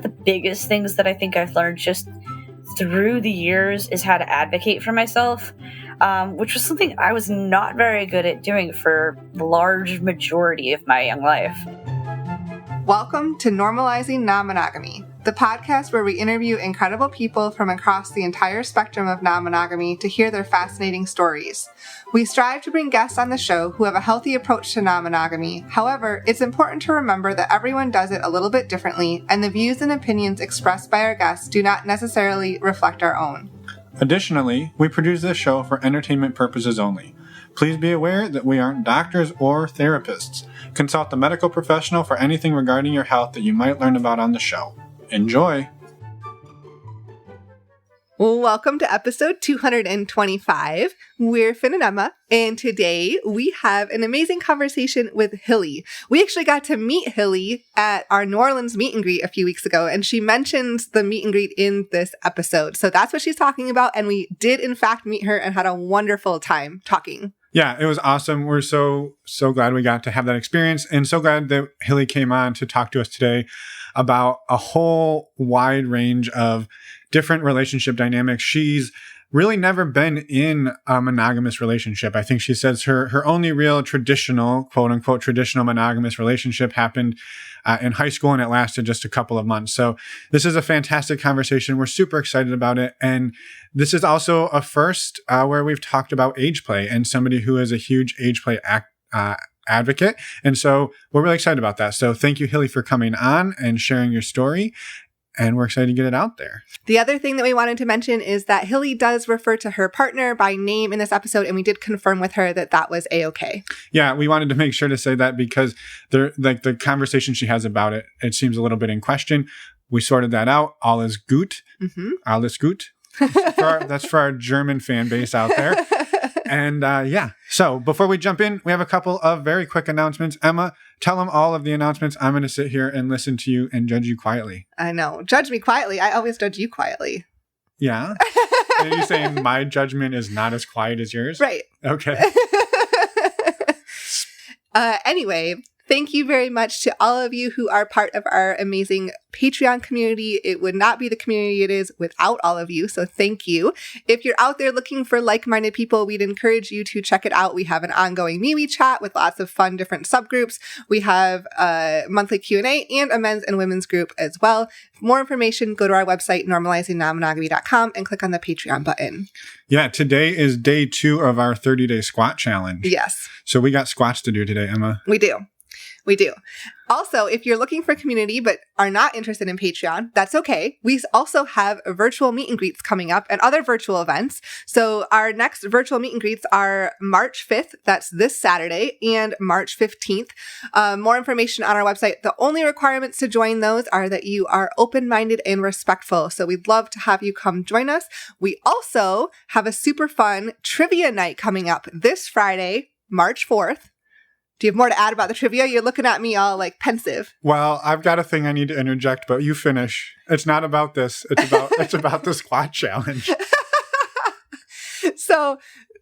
of the biggest things that I think I've learned just through the years is how to advocate for myself, which was something I was not very good at doing for the large majority of my young life. Welcome to Normalizing Non-Monogamy, the podcast where we interview incredible people from across the entire spectrum of non-monogamy to hear their fascinating stories. We strive to bring guests on the show who have a healthy approach to non-monogamy. However, it's important to remember that everyone does it a little bit differently, and the views and opinions expressed by our guests do not necessarily reflect our own. Additionally, we produce this show for entertainment purposes only. Please be aware that we aren't doctors or therapists. Consult the medical professional for anything regarding your health that you might learn about on the show. Enjoy! Welcome to episode 225. We're Finn and Emma, and today we have an amazing conversation with Hilly. We actually got to meet Hilly at our New Orleans meet and greet a few weeks ago, and she mentions the meet and greet in this episode. So that's what she's talking about, and we did in fact meet her and had a wonderful time talking. Yeah, it was awesome. We're so glad we got to have that experience, and so glad that Hilly came on to talk to us today about a whole wide range of different relationship dynamics. She's really never been in a monogamous relationship. I think she says her only real traditional, quote unquote, traditional monogamous relationship happened in high school, and it lasted just a couple of months. So this is a fantastic conversation. We're super excited about it. And this is also a first where we've talked about age play, and somebody who is a huge age play advocate. And so we're really excited about that. So thank you, Hilly, for coming on and sharing your story. And we're excited to get it out there. The other thing that we wanted to mention is that Hilly does refer to her partner by name in this episode, and we did confirm with her that that was A-okay. Yeah, we wanted to make sure to say that because the conversation she has about it, it seems a little bit in question. We sorted that out. All is gut. Mm-hmm. All is gut. That's for our German fan base out there. And so before we jump in, we have a couple of very quick announcements. Emma, tell them all of the announcements. I'm going to sit here and listen to you and judge you quietly. I know. Judge me quietly. I always judge you quietly. Yeah? Are you saying my judgment is not as quiet as yours? Right. Okay. Anyway, thank you very much to all of you who are part of our amazing Patreon community. It would not be the community it is without all of you, so thank you. If you're out there looking for like-minded people, we'd encourage you to check it out. We have an ongoing MeWe chat with lots of fun different subgroups. We have a monthly Q&A and a men's and women's group as well. For more information, go to our website, normalizingnonmonogamy.com, and click on the Patreon button. Yeah, today is day 2 of our 30-day squat challenge. Yes. So we got squats to do today, Emma. We do. We do. Also, if you're looking for community but are not interested in Patreon, that's okay. We also have virtual meet and greets coming up and other virtual events. So our next virtual meet and greets are March 5th, that's this Saturday, and March 15th. More information on our website. The only requirements to join those are that you are open-minded and respectful. So we'd love to have you come join us. We also have a super fun trivia night coming up this Friday, March 4th. Do you have more to add about the trivia? You're looking at me all like pensive. Well, I've got a thing I need to interject, but you finish. It's not about this. It's about the squat challenge. So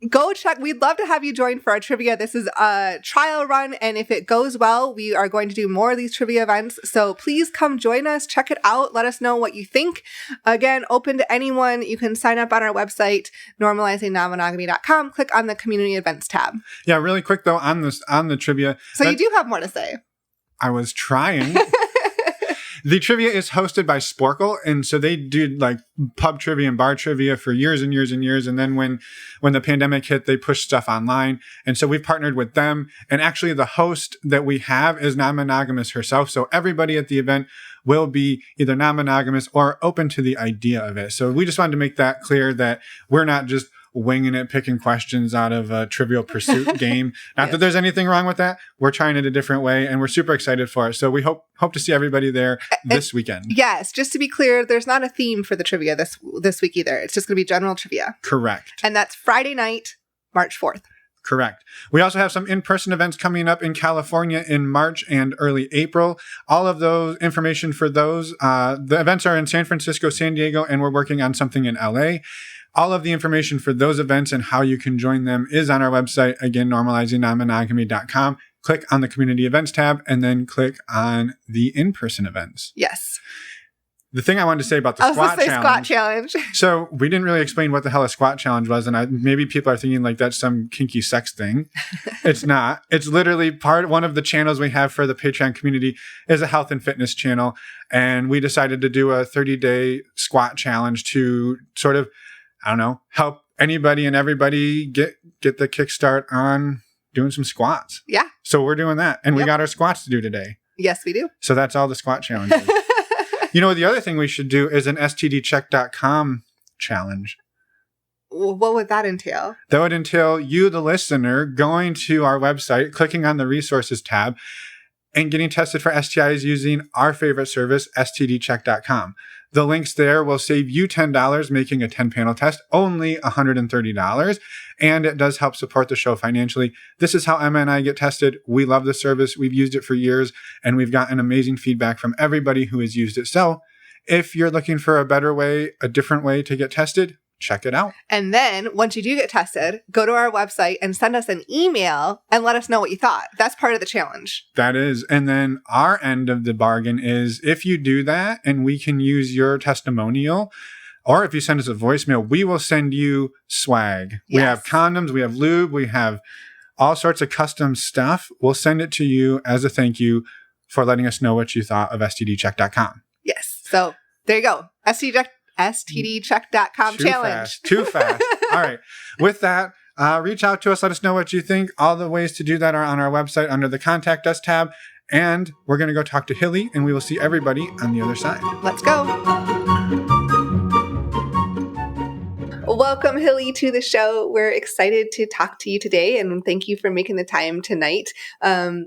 go check. We'd love to have you join for our trivia. This is a trial run, and if it goes well, we are going to do more of these trivia events. So please come join us. Check it out. Let us know what you think. Again, open to anyone. You can sign up on our website, normalizingnonmonogamy.com. Click on the community events tab. Yeah, really quick though on the trivia. So you do have more to say. I was trying. The trivia is hosted by Sporkle, and so they did like pub trivia and bar trivia for years and years and years. And then when the pandemic hit, they pushed stuff online. And so we've partnered with them. And actually the host that we have is non-monogamous herself. So everybody at the event will be either non-monogamous or open to the idea of it. So we just wanted to make that clear that we're not just winging it, picking questions out of a Trivial Pursuit game. Not that there's anything wrong with that. We're trying it a different way, and we're super excited for it. So we hope to see everybody there this weekend. Yes, just to be clear, there's not a theme for the trivia this week either. It's just going to be general trivia. Correct. And that's Friday night, March 4th. Correct. We also have some in-person events coming up in California in March and early April. All of those information for those, the events are in San Francisco, San Diego, and we're working on something in LA. All of the information for those events and how you can join them is on our website, again, normalizingnonmonogamy.com. Click on the community events tab and then click on the in-person events. Yes. the thing I wanted to say about the squat challenge. So we didn't really explain what the hell a squat challenge was. And maybe people are thinking like that's some kinky sex thing. It's not. It's literally one of the channels we have for the Patreon community is a health and fitness channel. And we decided to do a 30-day squat challenge to sort of, I don't know, help anybody and everybody get the kickstart on doing some squats. Yeah. So we're doing that. And we got our squats to do today. Yes, we do. So that's all the squat challenge is. You know, the other thing we should do is an stdcheck.com challenge. What would that entail? That would entail you, the listener, going to our website, clicking on the resources tab, and getting tested for STIs using our favorite service, stdcheck.com. The links there will save you $10 making a 10-panel test, only $130, and it does help support the show financially. This is how Emma and I get tested. We love the service. We've used it for years, and we've gotten amazing feedback from everybody who has used it. So if you're looking for a better way, a different way to get tested, check it out. And then once you do get tested, go to our website and send us an email and let us know what you thought. That's part of the challenge. That is. And then our end of the bargain is if you do that and we can use your testimonial, or if you send us a voicemail, we will send you swag. Yes. We have condoms, we have lube, we have all sorts of custom stuff. We'll send it to you as a thank you for letting us know what you thought of stdcheck.com. Yes. So there you go. STDcheck.com challenge. Too fast. All right. With that, reach out to us. Let us know what you think. All the ways to do that are on our website under the Contact Us tab. And we're going to go talk to Hilly, and we will see everybody on the other side. Let's go. Welcome, Hilly, to the show. We're excited to talk to you today, and thank you for making the time tonight. I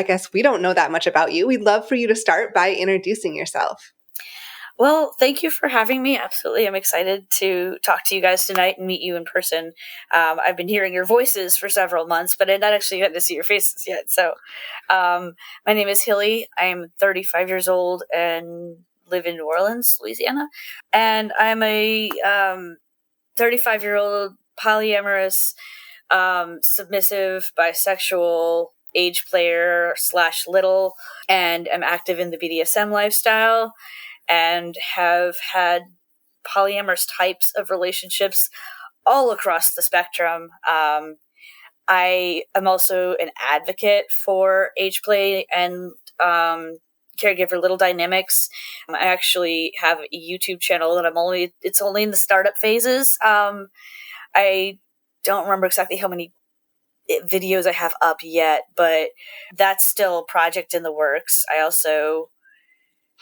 guess we don't know that much about you. We'd love for you to start by introducing yourself. Well, thank you for having me. Absolutely. I'm excited to talk to you guys tonight and meet you in person. I've been hearing your voices for several months, but I've not actually gotten to see your faces yet. So my name is Hilly. I'm 35 years old and live in New Orleans, Louisiana. And I'm a 35-year-old polyamorous, submissive, bisexual, age player / little, and I'm active in the BDSM lifestyle. And have had polyamorous types of relationships all across the spectrum. I am also an advocate for age play and caregiver little dynamics. I actually have a YouTube channel that it's only in the startup phases. I don't remember exactly how many videos I have up yet, but that's still a project in the works. I also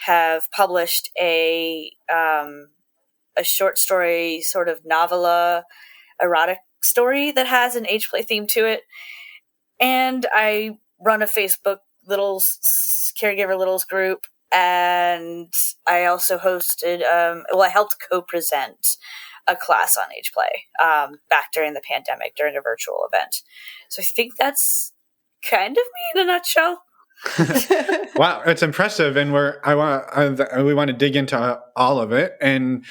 have published a short story, sort of novella, erotic story that has an age play theme to it. And I run a Facebook caregiver littles group. And I also hosted, I helped co-present a class on age play back during the pandemic, during a virtual event. So I think that's kind of me in a nutshell. Wow, it's impressive, and we want to dig into all of it and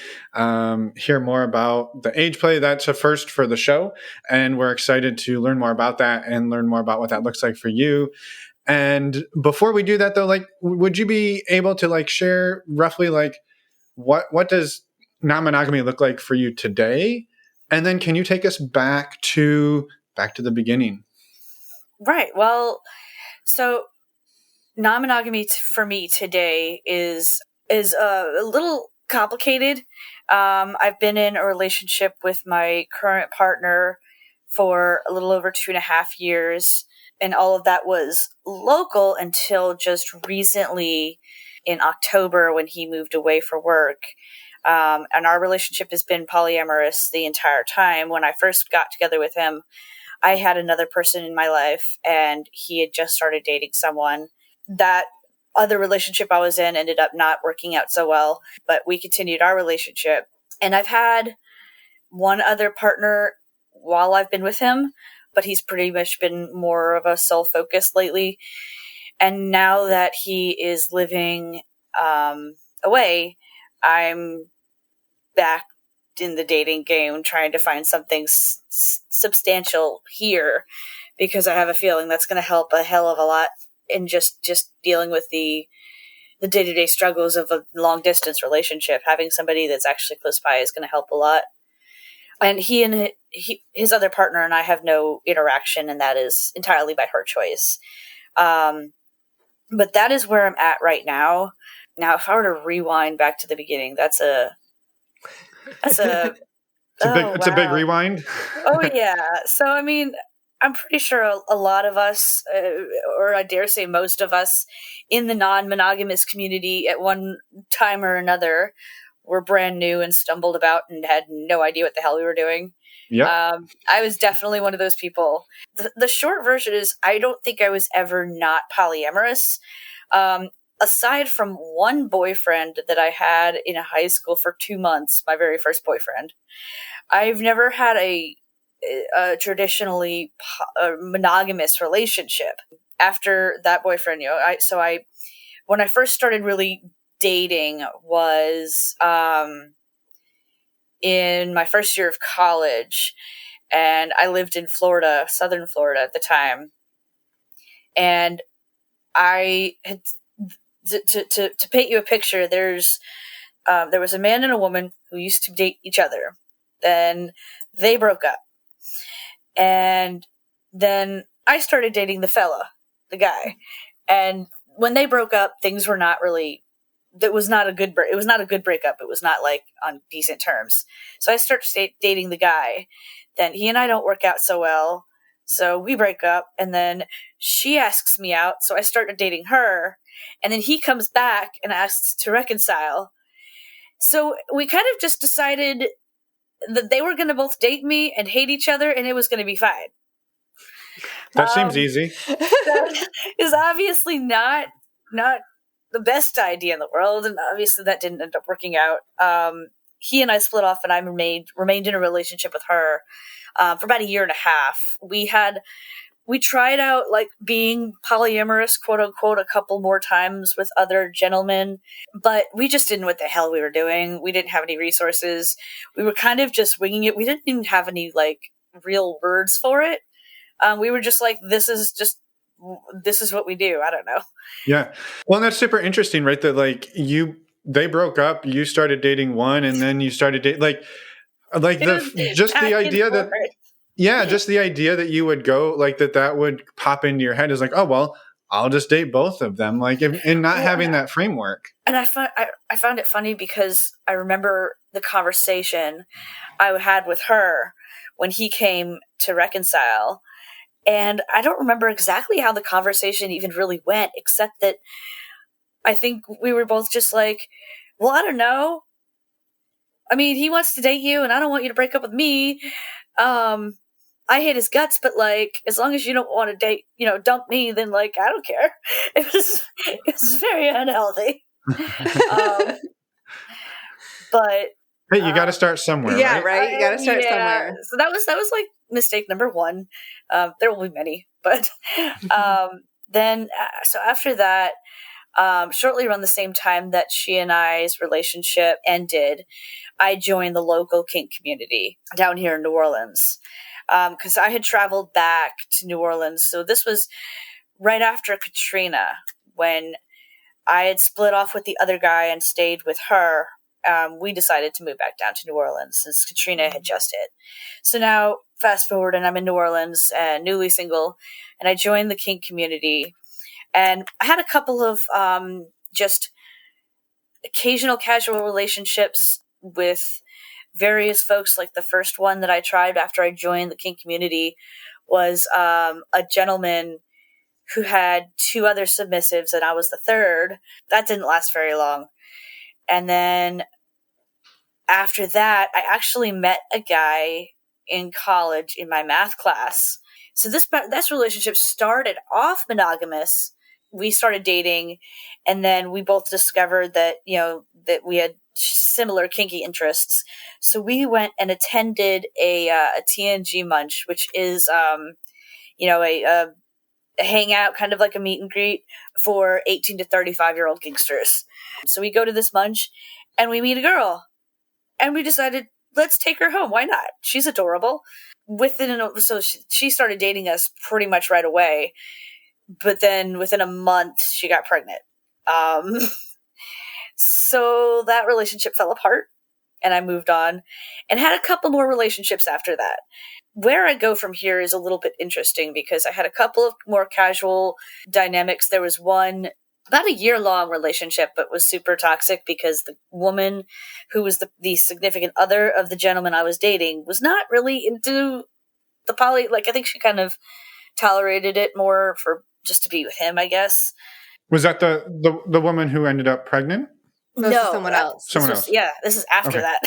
hear more about the age play. That's a first for the show, and we're excited to learn more about that and learn more about what that looks like for you. And before we do that, though, would you be able to share roughly what does non-monogamy look like for you today, and then can you take us back to the beginning? Right. Well, so non-monogamy for me today is a little complicated. I've been in a relationship with my current partner for a little over 2.5 years, and all of that was local until just recently in October when he moved away for work. And our relationship has been polyamorous the entire time. When I first got together with him, I had another person in my life, and he had just started dating someone. That other relationship I was in ended up not working out so well, but we continued our relationship. And I've had one other partner while I've been with him, but he's pretty much been more of a sole focus lately. And now that he is living away, I'm back in the dating game trying to find something substantial here, because I have a feeling that's going to help a hell of a lot in just dealing with the the day-to-day struggles of a long distance relationship. Having somebody that's actually close by is going to help a lot. And his other partner and I have no interaction, and that is entirely by her choice. But that is where I'm at right now. Now, if I were to rewind back to the beginning, that's a It's a big rewind. Oh yeah. So I mean, I'm pretty sure a lot of us, or I dare say most of us, in the non-monogamous community at one time or another, were brand new and stumbled about and had no idea what the hell we were doing. Yeah. I was definitely one of those people. The short version is I don't think I was ever not polyamorous. Aside from one boyfriend that I had in high school for 2 months, my very first boyfriend, I've never had a traditionally monogamous relationship. After that boyfriend, when I first started really dating was in my first year of college, and I lived in Florida, Southern Florida at the time, and I had to paint you a picture. There was a man and a woman who used to date each other. Then they broke up, and then I started dating the guy, and when they broke up, things were not really. It was not a good breakup. It was not like on decent terms. So I started dating the guy. Then he and I don't work out so well. So we break up, and then she asks me out. So I started dating her, and then he comes back and asks to reconcile. So we kind of just decided that they were going to both date me and hate each other, and it was going to be fine. That seems easy. That is obviously not the best idea in the world, and obviously that didn't end up working out. He and I split off, and I remained in a relationship with her for about 1.5 years. We tried out like being polyamorous, quote unquote, a couple more times with other gentlemen, but we just didn't know what the hell we were doing. We didn't have any resources. We were kind of just winging it. We didn't even have any like real words for it. We were just like, this is what we do. I don't know. Yeah. Well, and that's super interesting, right? That like they broke up, you started dating one, and then you started dating just the idea that you would go like that would pop into your head is like, oh, well, I'll just date both of them. Like, and not having that framework. And I found it funny because I remember the conversation I had with her when he came to reconcile. And I don't remember exactly how the conversation even really went, except that I think we were both just like, well, I don't know. I mean, he wants to date you, and I don't want you to break up with me. I hate his guts, but like, as long as you don't want to date, dump me, then like, I don't care. It was very unhealthy. But hey, you got to start somewhere. Yeah, right. You got to start somewhere. So that was like mistake number one. There will be many, but then so after that, shortly around the same time that she and I's relationship ended, I joined the local kink community down here in New Orleans. Because I had traveled back to New Orleans. So this was right after Katrina, when I had split off with the other guy and stayed with her. We decided to move back down to New Orleans since Katrina had just hit. So now, fast forward, and I'm in New Orleans and newly single, and I joined the kink community. And I had a couple of just occasional casual relationships with various folks. Like the first one that I tried after I joined the kink community was a gentleman who had 2 other submissives, and I was the third. That didn't last very long. And then after that, I actually met a guy in college in my math class. So this relationship started off monogamous. We started dating, and then we both discovered that, that we had similar kinky interests. So we went and attended a TNG munch, which is, a hangout, kind of like a meet and greet for 18 to 35-year-old kinksters. So we go to this munch and we meet a girl, and we decided, let's take her home. Why not? She's adorable. So she started dating us pretty much right away. But then within a month, she got pregnant. So that relationship fell apart and I moved on and had a couple more relationships after that. Where I go from here is a little bit interesting because I had a couple of more casual dynamics. There was one about a year-long relationship, but was super toxic because the woman who was the significant other of the gentleman I was dating was not really into the poly. Like, I think she kind of tolerated it more for just to be with him, I guess. Was that the woman who ended up pregnant? No, this is someone else. Someone else. Yeah, this is after that.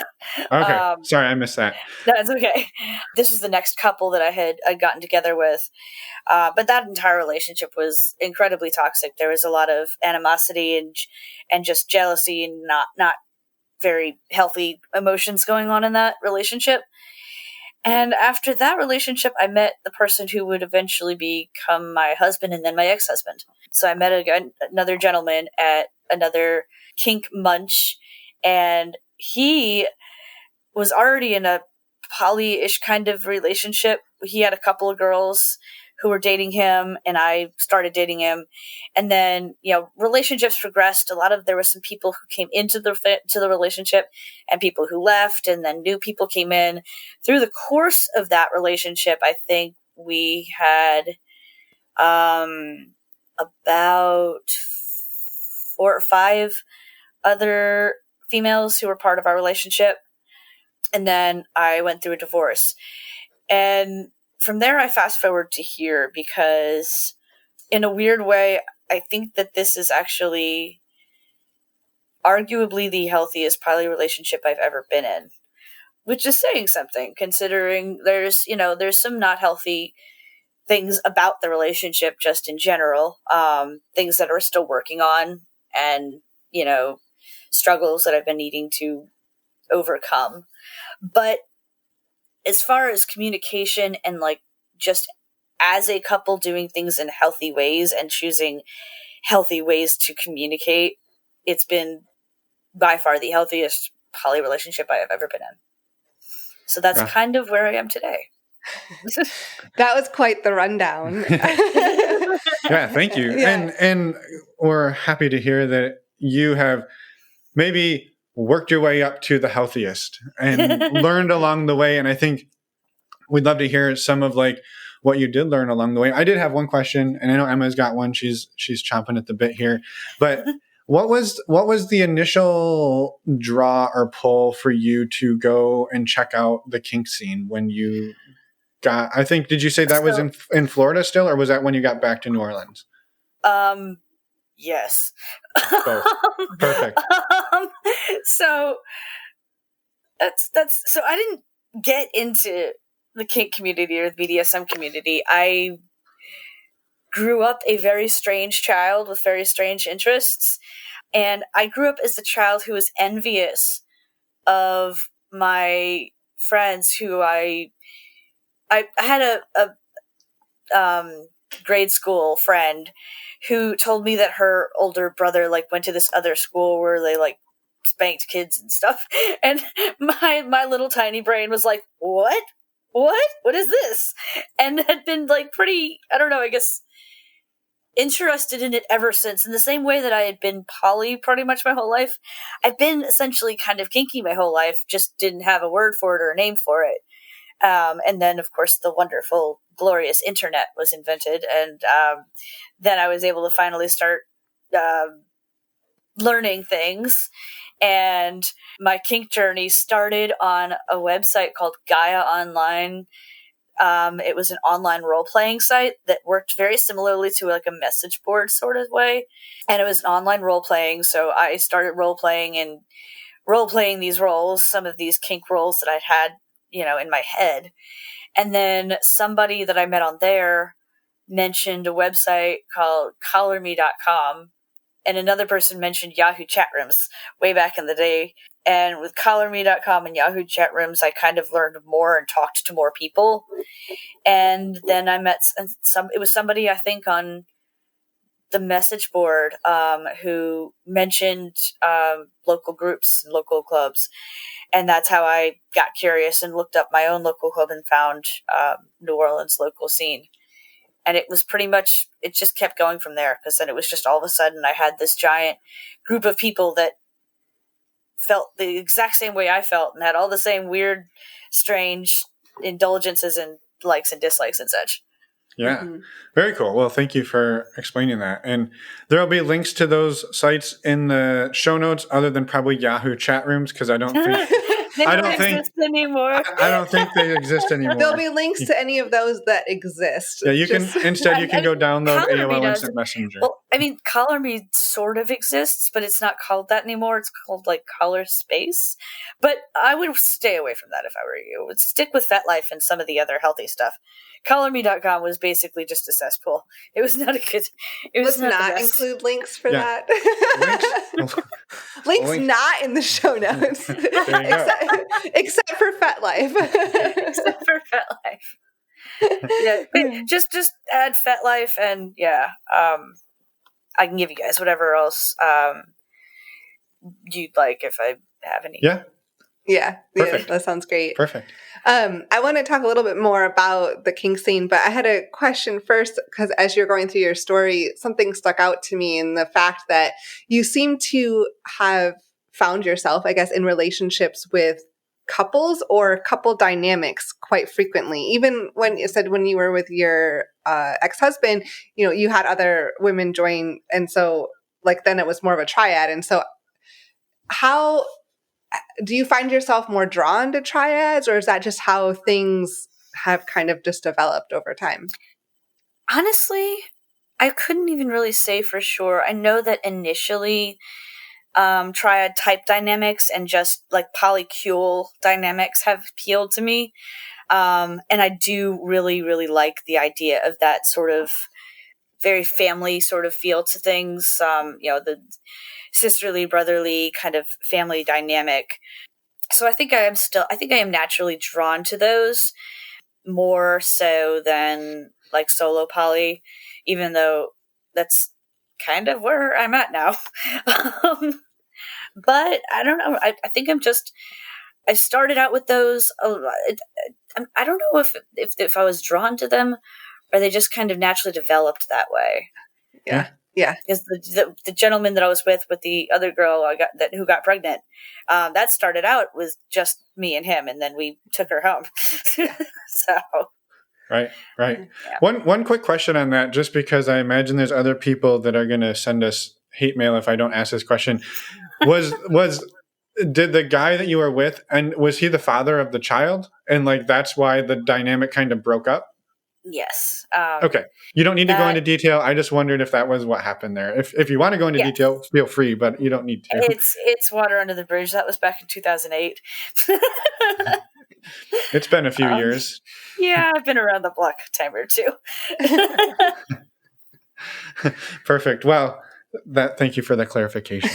Okay. Sorry, I missed that. That's okay. This was the next couple that I'd gotten together with. But that entire relationship was incredibly toxic. There was a lot of animosity and just jealousy and not very healthy emotions going on in that relationship. And after that relationship, I met the person who would eventually become my husband and then my ex-husband. So I met another gentleman at another kink munch, and he was already in a poly-ish kind of relationship. He had a couple of girls who were dating him, and I started dating him. And then, relationships progressed. There were some people who came into the relationship and people who left, and then new people came in. Through the course of that relationship, I think we had about 4 or 5 other females who were part of our relationship. And then I went through a divorce. And from there, I fast forward to here because in a weird way, I think that this is actually arguably the healthiest poly relationship I've ever been in, which is saying something considering there's some not healthy things about the relationship just in general, things that are still working on and, struggles that I've been needing to overcome. But as far as communication and just as a couple doing things in healthy ways and choosing healthy ways to communicate, it's been by far the healthiest poly relationship I have ever been in. So that's kind of where I am today. That was quite the rundown. Yeah, thank you. Yeah. And we're happy to hear that you have maybe worked your way up to the healthiest and learned along the way. And I think we'd love to hear some of what you did learn along the way. I did have one question, and I know Emma's got one. She's chomping at the bit here. But what was the initial draw or pull for you to go and check out the kink scene when you got, I think, did you say that was in Florida still, or was that when you got back to New Orleans? Yes. Both. Perfect. So that's so I didn't get into the kink community or the BDSM community. I grew up a very strange child with very strange interests, and I grew up as the child who was envious of my friends who I had a grade school friend who told me that her older brother went to this other school where they spanked kids and stuff, and my little tiny brain was like, what is this? And had been pretty, I don't know, I guess interested in it ever since. In the same way that I had been poly pretty much my whole life, I've been essentially kind of kinky my whole life, just didn't have a word for it or a name for it. And then, of course, the wonderful, glorious internet was invented. And then I was able to finally start learning things. And my kink journey started on a website called Gaia Online. It was an online role-playing site that worked very similarly to a message board sort of way. And it was an online role-playing. So I started role-playing these roles, some of these kink roles that I'd had in my head. And then somebody that I met on there mentioned a website called collarme.com, and another person mentioned Yahoo chat rooms way back in the day. And with collarme.com and Yahoo chat rooms, I kind of learned more and talked to more people. And then I met it was somebody, I think, on the message board who mentioned local groups and local clubs. And that's how I got curious and looked up my own local club and found New Orleans local scene. And it was pretty much, it just kept going from there, because then it was just all of a sudden I had this giant group of people that felt the exact same way I felt and had all the same weird, strange indulgences and likes and dislikes and such. Yeah. Very cool. Well, thank you for explaining that. And there will be links to those sites in the show notes, other than probably Yahoo chat rooms, because I don't think they don't exist anymore. I don't think they exist anymore. There'll be links to any of those that exist. Yeah, you can go download AOL Instant Messenger. Well, I mean, Color Me sort of exists, but it's not called that anymore. It's called like Color Space. But I would stay away from that if I were you. Would stick with FetLife and some of the other healthy stuff. ColorMe.com was basically just a cesspool. It was not a good. It was not include links for that. Links Links not in the show notes, except for FetLife. Except for FetLife. Yeah, but just add FetLife, and I can give you guys whatever else you'd like if I have any. Yeah, that sounds great. Perfect. I want to talk a little bit more about the kink scene, but I had a question first, because as you're going through your story, something stuck out to me in the fact that you seem to have found yourself, I guess, in relationships with couples or couple dynamics quite frequently. Even when you said when you were with your ex-husband, you had other women join, and so like then it was more of a triad. And so how do you find yourself more drawn to triads, or is that just how things have kind of just developed over time? Honestly, I couldn't even really say for sure. I know that initially triad type dynamics and just like polycule dynamics have appealed to me. And I do really, really like the idea of that sort of very family sort of feel to things. The sisterly, brotherly kind of family dynamic. So I think I am naturally drawn to those more so than like solo poly, even though that's kind of where I'm at now. But I don't know. I think I started out with those. I don't know if I was drawn to them, or they just kind of naturally developed that way. Yeah. Because the gentleman that I was with the other girl who got pregnant, that started out with just me and him, and then we took her home. So. Right. Yeah. One quick question on that, just because I imagine there's other people that are going to send us hate mail if I don't ask this question. Did the guy that you were with, and was he the father of the child? And like, that's why the dynamic kind of broke up? Yes. Okay. You don't need to go into detail. I just wondered if that was what happened there. If you want to go into detail, feel free, but you don't need to. It's water under the bridge. That was back in 2008. It's been a few years. Yeah, I've been around the block a time or two. Perfect. Well, thank you for the clarification.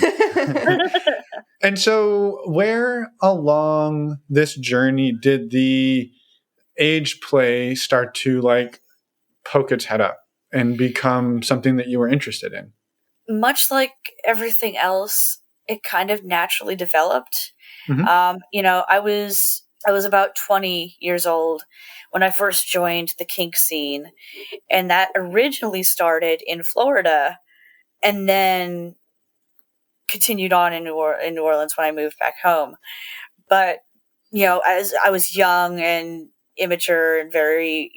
And so where along this journey did the age play start to like poke its head up and become something that you were interested in? Much like everything else, it kind of naturally developed. Mm-hmm. I was about 20 years old when I first joined the kink scene, and that originally started in Florida and then continued on in New Orleans when I moved back home. But, as I was young and immature and very,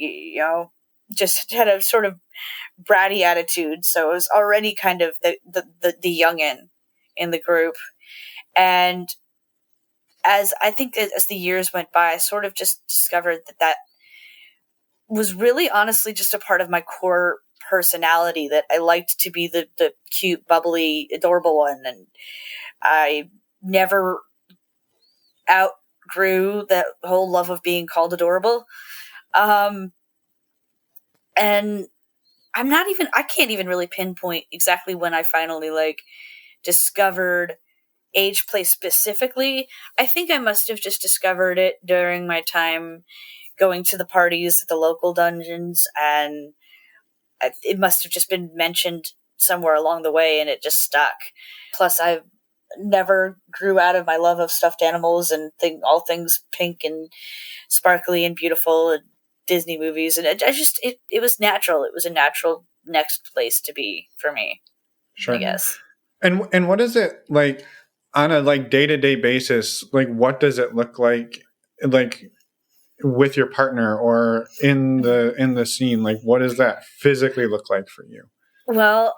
just had a sort of bratty attitude. So it was already kind of the youngin' in the group. And as the years went by, I sort of just discovered that was really honestly just a part of my core personality, that I liked to be the cute, bubbly, adorable one. And I never outgrew that whole love of being called adorable. And I can't even really pinpoint exactly when I finally discovered age play specifically. I think I must have just discovered it during my time going to the parties at the local dungeons, and it must have just been mentioned somewhere along the way and it just stuck. Plus, I never grew out of my love of stuffed animals and all things pink and sparkly and beautiful and Disney movies, and it was natural. It was a natural next place to be for me. Sure. I guess. And what is it like on a like day-to-day basis, like what does it look like with your partner or in the scene? Like what does that physically look like for you? Well,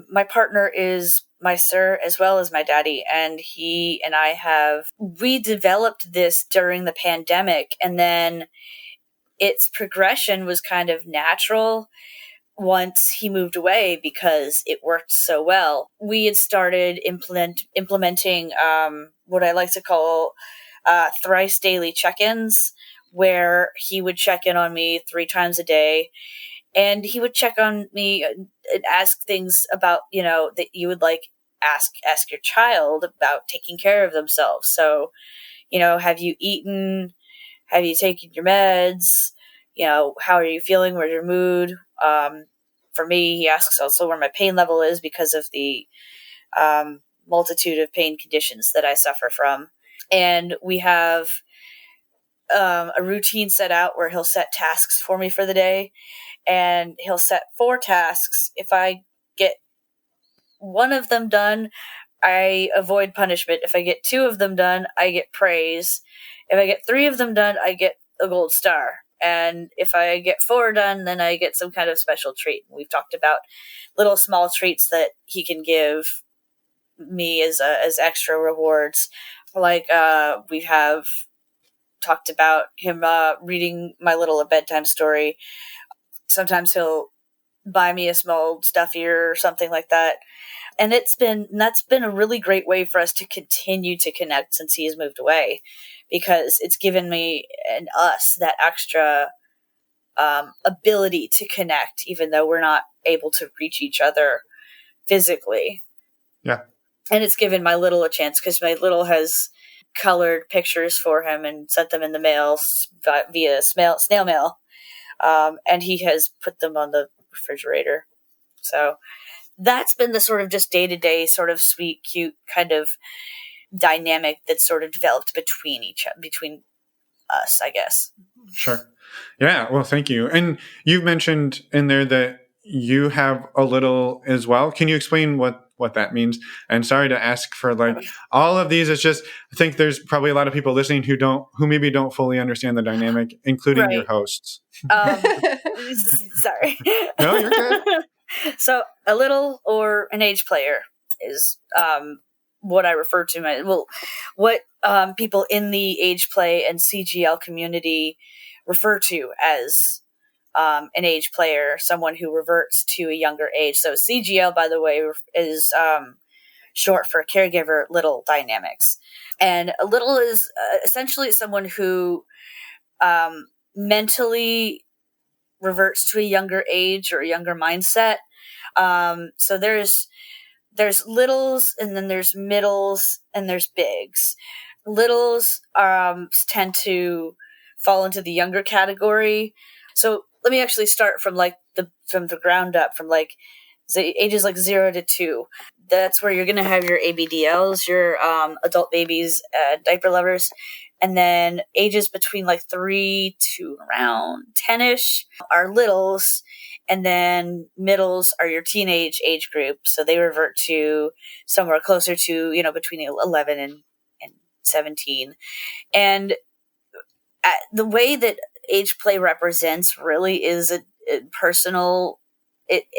my partner is my sir as well as my daddy, and he and I we developed this during the pandemic, and then its progression was kind of natural once he moved away because it worked so well. We had started implementing what I like to call thrice daily check-ins, where he would check in on me 3 times a day, and he would check on me and ask things about, that you would like ask your child about taking care of themselves. So, have you eaten? Have you taken your meds? How are you feeling? Where's your mood? For me, he asks also where my pain level is because of the multitude of pain conditions that I suffer from. And we have a routine set out where he'll set tasks for me for the day, and he'll set 4 tasks. If I get 1 of them done, I avoid punishment. If I get 2 of them done, I get praise. If I get 3 of them done, I get a gold star. And if I get 4 done, then I get some kind of special treat. We've talked about little small treats that he can give me as extra rewards. Like we have talked about him reading my little a bedtime story. Sometimes he'll buy me a small stuffy or something like that. And that's been a really great way for us to continue to connect since he has moved away, because it's given me and us that extra ability to connect, even though we're not able to reach each other physically. Yeah. And it's given my little a chance, because my little has colored pictures for him and sent them in the mail via snail mail. And he has put them on the refrigerator. So that's been the sort of just day-to-day sort of sweet, cute kind of dynamic that's sort of developed between us, I guess. Sure. Yeah. Well, thank you. And you've mentioned in there that you have a little as well. Can you explain what that means? And sorry to ask for like all of these. It's just, I think there's probably a lot of people listening who maybe don't fully understand the dynamic, including your hosts. Sorry. No, you're good. So a little or an age player is what I refer to what people in the age play and CGL community refer to as an age player, someone who reverts to a younger age. So CGL, by the way, is short for caregiver little dynamics. And a little is essentially someone who mentally reverts to a younger age or a younger mindset. So there's littles, and then there's middles, and there's bigs. Littles tend to fall into the younger category. So let me actually start from the ground up, from like the ages like 0 to 2. That's where you're going to have your ABDLs, your adult babies, diaper lovers. And then ages between like 3 to around 10-ish are littles. And then middles are your teenage age group. So they revert to somewhere closer to, between 11 and 17. And the way that age play represents really is a personal, it's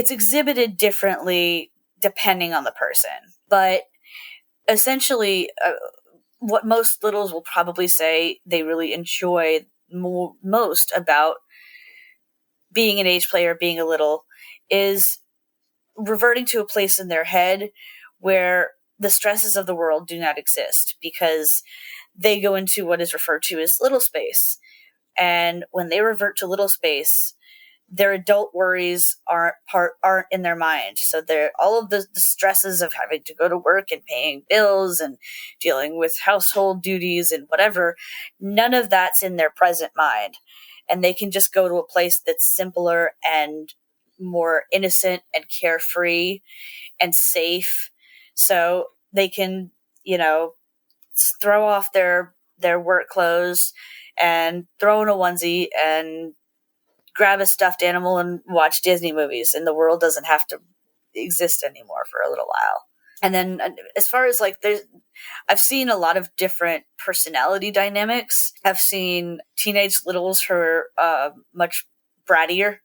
exhibited differently depending on the person. But essentially, what most littles will probably say they really enjoy most about being an age player, being a little, is reverting to a place in their head where the stresses of the world do not exist, because they go into what is referred to as little space. And when they revert to little space, their adult worries aren't in their mind. So all of the stresses of having to go to work and paying bills and dealing with household duties and whatever, none of that's in their present mind. And they can just go to a place that's simpler and more innocent and carefree and safe. So they can, throw off their work clothes and throw in a onesie and grab a stuffed animal and watch Disney movies, and the world doesn't have to exist anymore for a little while. And then as far as like I've seen a lot of different personality dynamics. I've seen teenage littles who are much brattier,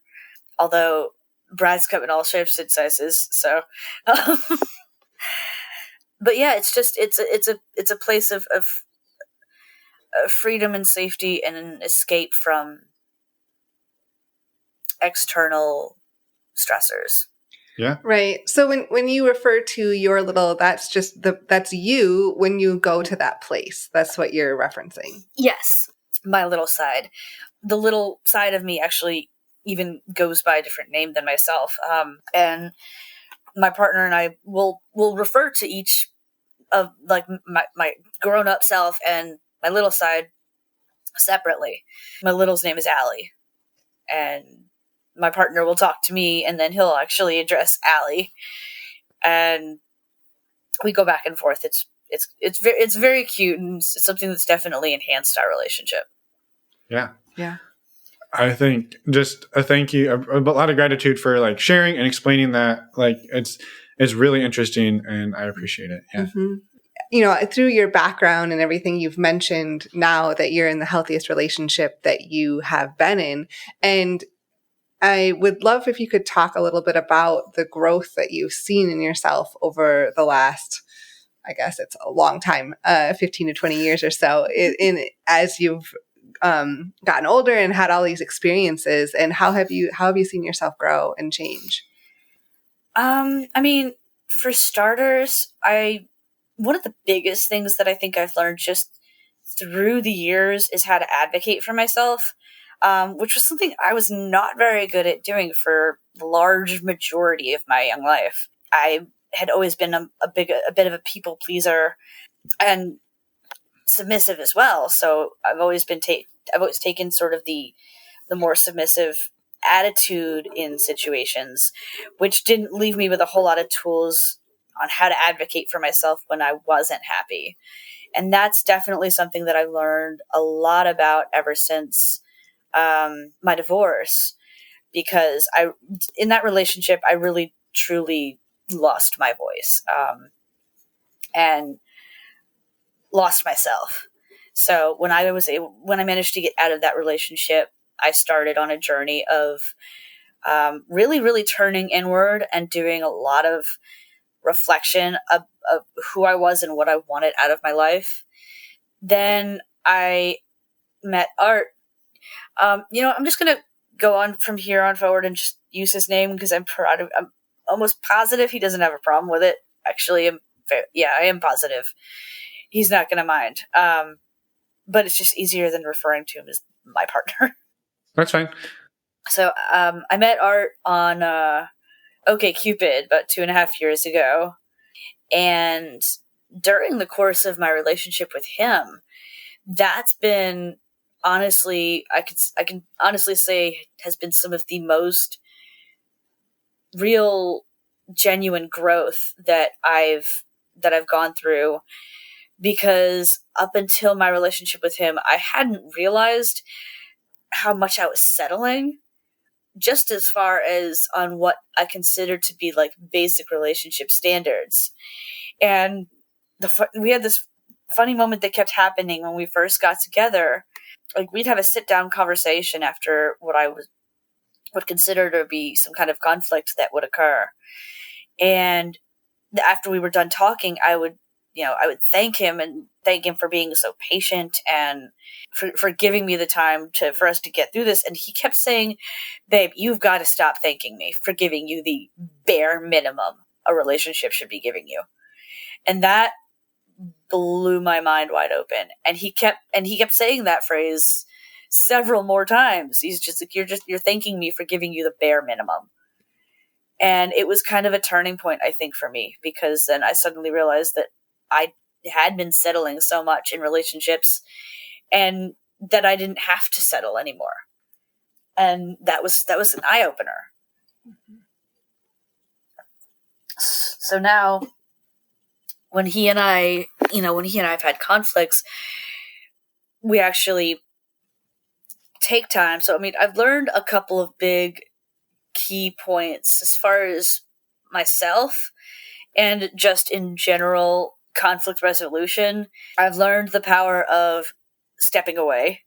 although brats come in all shapes and sizes. So, but yeah, it's just it's a place of freedom and safety and an escape from external stressors. Yeah. Right. So when you refer to your little, that's just that's you when you go to that place. That's what you're referencing. Yes, my little side. The little side of me actually even goes by a different name than myself. And my partner and I will refer to each of like my grown up self and my little side separately. My little's name is Allie, and my partner will talk to me, and then he'll actually address Allie, and we go back and forth. It's very cute, and it's something that's definitely enhanced our relationship. Yeah. Yeah. I think just a thank you, a lot of gratitude for like sharing and explaining that. Like it's really interesting, and I appreciate it. Yeah. Mm-hmm. You know, through your background and everything you've mentioned now that you're in the healthiest relationship that you have been in. And I would love if you could talk a little bit about the growth that you've seen in yourself over the last, I guess it's a long time, 15 to 20 years or so, as you've gotten older and had all these experiences. And how have you seen yourself grow and change? I mean, for starters, one of the biggest things that I think I've learned just through the years is how to advocate for myself, which was something I was not very good at doing for the large majority of my young life. I had always been a bit of a people pleaser and submissive as well. So I've always taken sort of the more submissive attitude in situations, which didn't leave me with a whole lot of tools on how to advocate for myself when I wasn't happy. And that's definitely something that I've learned a lot about ever since my divorce, because in that relationship, I really truly lost my voice and lost myself. So when I managed to get out of that relationship, I started on a journey of really, really turning inward and doing a lot of reflection of who I was and what I wanted out of my life. Then I met Art. I'm just going to go on from here on forward and just use his name because I'm almost positive he doesn't have a problem with it. Actually, I am positive. He's not going to mind. But it's just easier than referring to him as my partner. That's fine. So I met Art on OkCupid about 2.5 years ago. And during the course of my relationship with him, that's been honestly, I can honestly say has been some of the most real, genuine growth that I've gone through, because up until my relationship with him, I hadn't realized how much I was settling, just as far as on what I consider to be like basic relationship standards. And we had this funny moment that kept happening when we first got together. Like, we'd have a sit-down conversation after what I would consider to be some kind of conflict that would occur. And after we were done talking, I would thank him for being so patient and for giving me the time for us to get through this. And he kept saying, "Babe, you've got to stop thanking me for giving you the bare minimum a relationship should be giving you." And that blew my mind wide open. And he kept saying that phrase several more times. He's just like, you're thanking me for giving you the bare minimum. And it was kind of a turning point, I think, for me, because then I suddenly realized that I had been settling so much in relationships and that I didn't have to settle anymore. And that was an eye-opener. Mm-hmm. So now when he and I have had conflicts, we actually take time. So, I mean, I've learned a couple of big key points as far as myself and just in general conflict resolution, I've learned the power of stepping away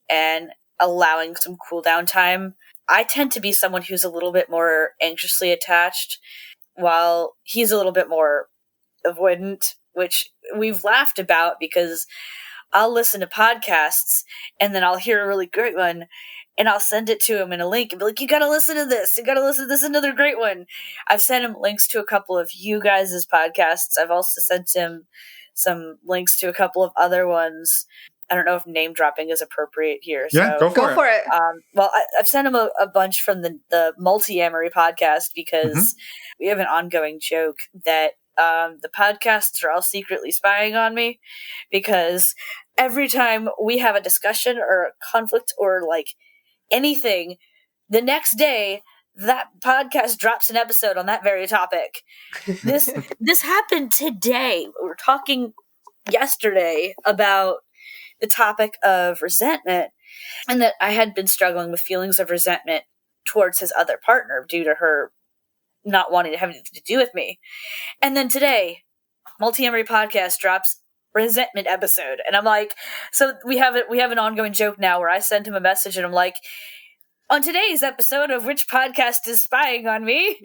and allowing some cool down time. I tend to be someone who's a little bit more anxiously attached, while he's a little bit more avoidant, which we've laughed about because I'll listen to podcasts and then I'll hear a really great one and I'll send it to him in a link and be like, you gotta listen to this. You gotta listen to this. Another great one. I've sent him links to a couple of you guys' podcasts. I've also sent him some links to a couple of other ones. I don't know if name dropping is appropriate here. Yeah, so, go for it. Well, I've sent him a bunch from the Multi-Amory podcast because we have an ongoing joke that the podcasts are all secretly spying on me, because every time we have a discussion or a conflict or like anything, the next day that podcast drops an episode on that very topic. This happened today. We were talking yesterday about the topic of resentment, and that I had been struggling with feelings of resentment towards his other partner due to her not wanting to have anything to do with me. And then today, Multi-Amory podcast drops resentment episode, and I'm like, so we have an ongoing joke now where I send him a message and I'm like, on today's episode of which podcast is spying on me,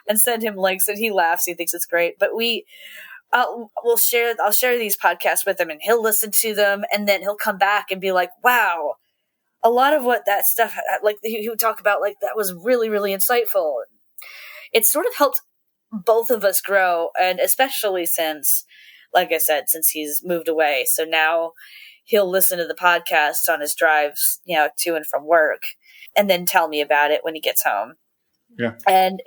and send him links, and he laughs. He thinks it's great. But I'll share these podcasts with him, and he'll listen to them, and then he'll come back and be like, wow, a lot of what that stuff, like he would talk about, like that was really, really insightful. It sort of helped both of us grow, and especially since, like I said, since he's moved away. So now he'll listen to the podcast on his drives, to and from work, and then tell me about it when he gets home. Yeah. And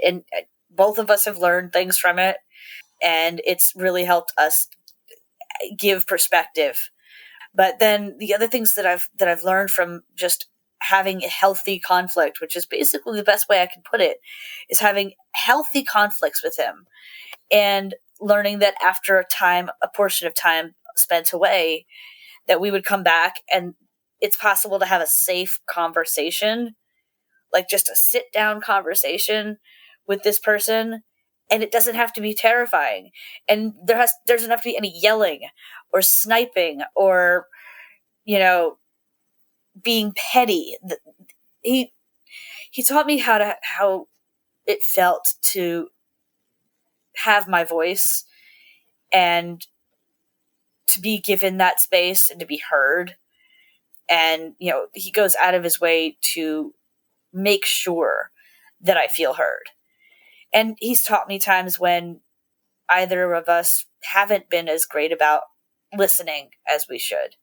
both of us have learned things from it, and it's really helped us give perspective. But then the other things that I've learned from just having a healthy conflict, which is basically the best way I can put it, is having healthy conflicts with him, and learning that after a portion of time spent away, that we would come back and it's possible to have a safe conversation, like just a sit down conversation with this person. And it doesn't have to be terrifying. And there doesn't have to be any yelling or sniping or, being petty. He taught me how it felt to have my voice and to be given that space and to be heard. And, he goes out of his way to make sure that I feel heard. And he's taught me times when either of us haven't been as great about listening as we should.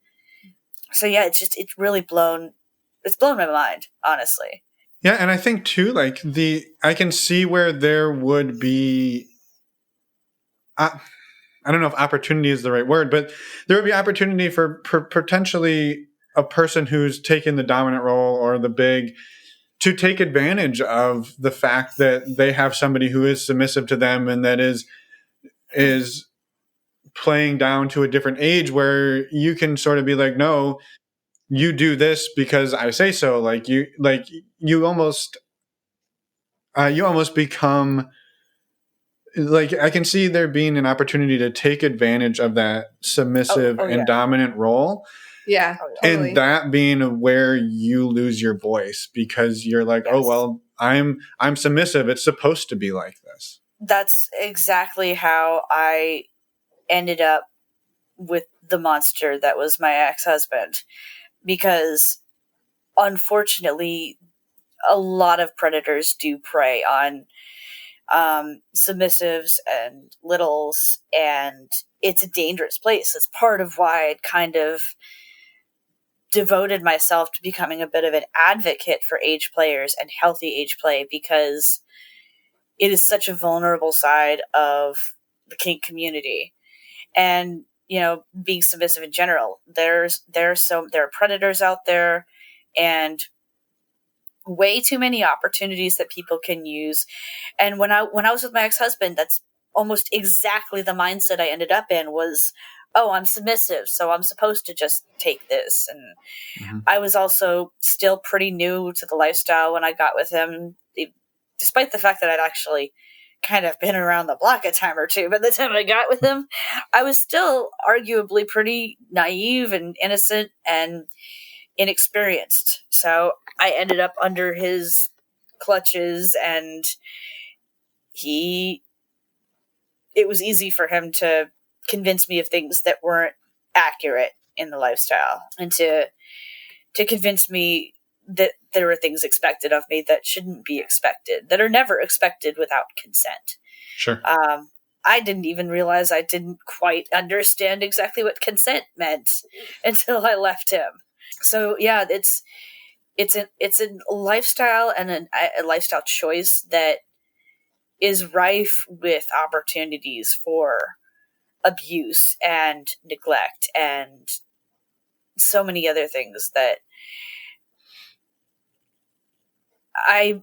So yeah, it's blown my mind, honestly. Yeah, and I think too, like I can see where there would be, I don't know if opportunity is the right word, but there would be opportunity for potentially a person who's taken the dominant role or the big, to take advantage of the fact that they have somebody who is submissive to them and that is playing down to a different age, where you can sort of be like, no, you do this because I say so. You almost become like, I can see there being an opportunity to take advantage of that submissive and dominant role. Yeah, totally. And that being where you lose your voice, because you're like, yes, oh, well, I'm submissive. It's supposed to be like this. That's exactly how I ended up with the monster that was my ex-husband. Because unfortunately, a lot of predators do prey on submissives and littles, and it's a dangerous place. It's part of why I'd kind of devoted myself to becoming a bit of an advocate for age players and healthy age play, because it is such a vulnerable side of the kink community. And, being submissive in general, there are predators out there, and way too many opportunities that people can use. And when I was with my ex-husband, that's almost exactly the mindset I ended up in, was, oh, I'm submissive, so I'm supposed to just take this. And I was also still pretty new to the lifestyle when I got with him, despite the fact that I'd actually kind of been around the block a time or two by the time I got with him. I was still arguably pretty naive and innocent and inexperienced. So I ended up under his clutches, and it was easy for him to convince me of things that weren't accurate in the lifestyle, and to convince me that there were things expected of me that shouldn't be expected, that are never expected without consent. Sure. I didn't even realize I didn't quite understand exactly what consent meant until I left him. So yeah, it's a lifestyle and a lifestyle choice that is rife with opportunities for abuse and neglect and so many other things that I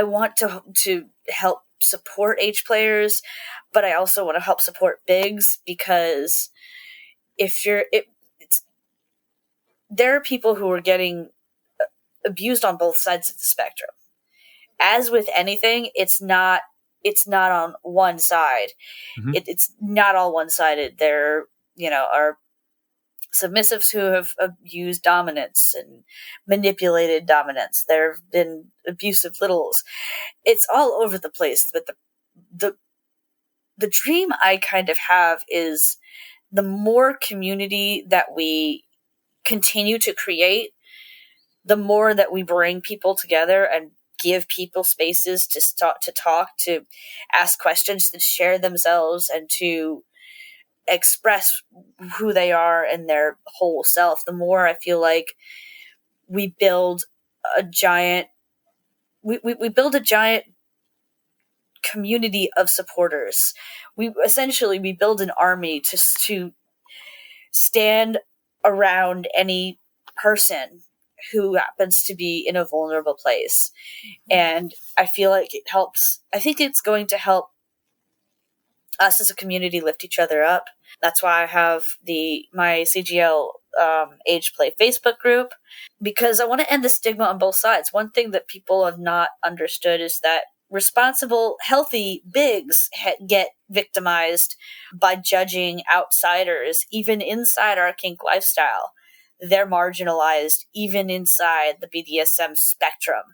want to help support H players, but I also want to help support bigs, because there are people who are getting abused on both sides of the spectrum. As with anything, it's not on one side. Mm-hmm. It's not all one-sided. There, are submissives who have abused dominance and manipulated dominance. There have been abusive littles. It's all over the place. But the dream I kind of have is the more community that we continue to create, the more that we bring people together and give people spaces to talk, to ask questions, to share themselves, and to express who they are and their whole self. The more I feel like we build a giant community of supporters. We build an army to stand around any person who happens to be in a vulnerable place. And I feel like it helps. I think it's going to help us as a community lift each other up. That's why I have my CGL Age Play Facebook group, because I want to end the stigma on both sides. One thing that people have not understood is that responsible, healthy bigs get victimized by judging outsiders, even inside our kink lifestyle. They're marginalized even inside the BDSM spectrum,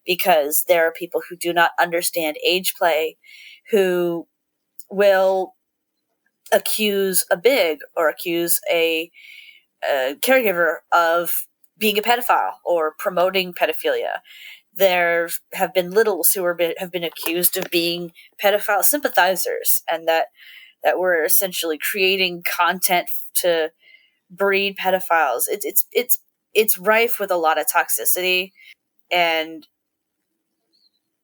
because there are people who do not understand age play, who will accuse a big or accuse a caregiver of being a pedophile or promoting pedophilia. There have been littles who have been accused of being pedophile sympathizers, and that we're essentially creating content to breed pedophiles. It's rife with a lot of toxicity, and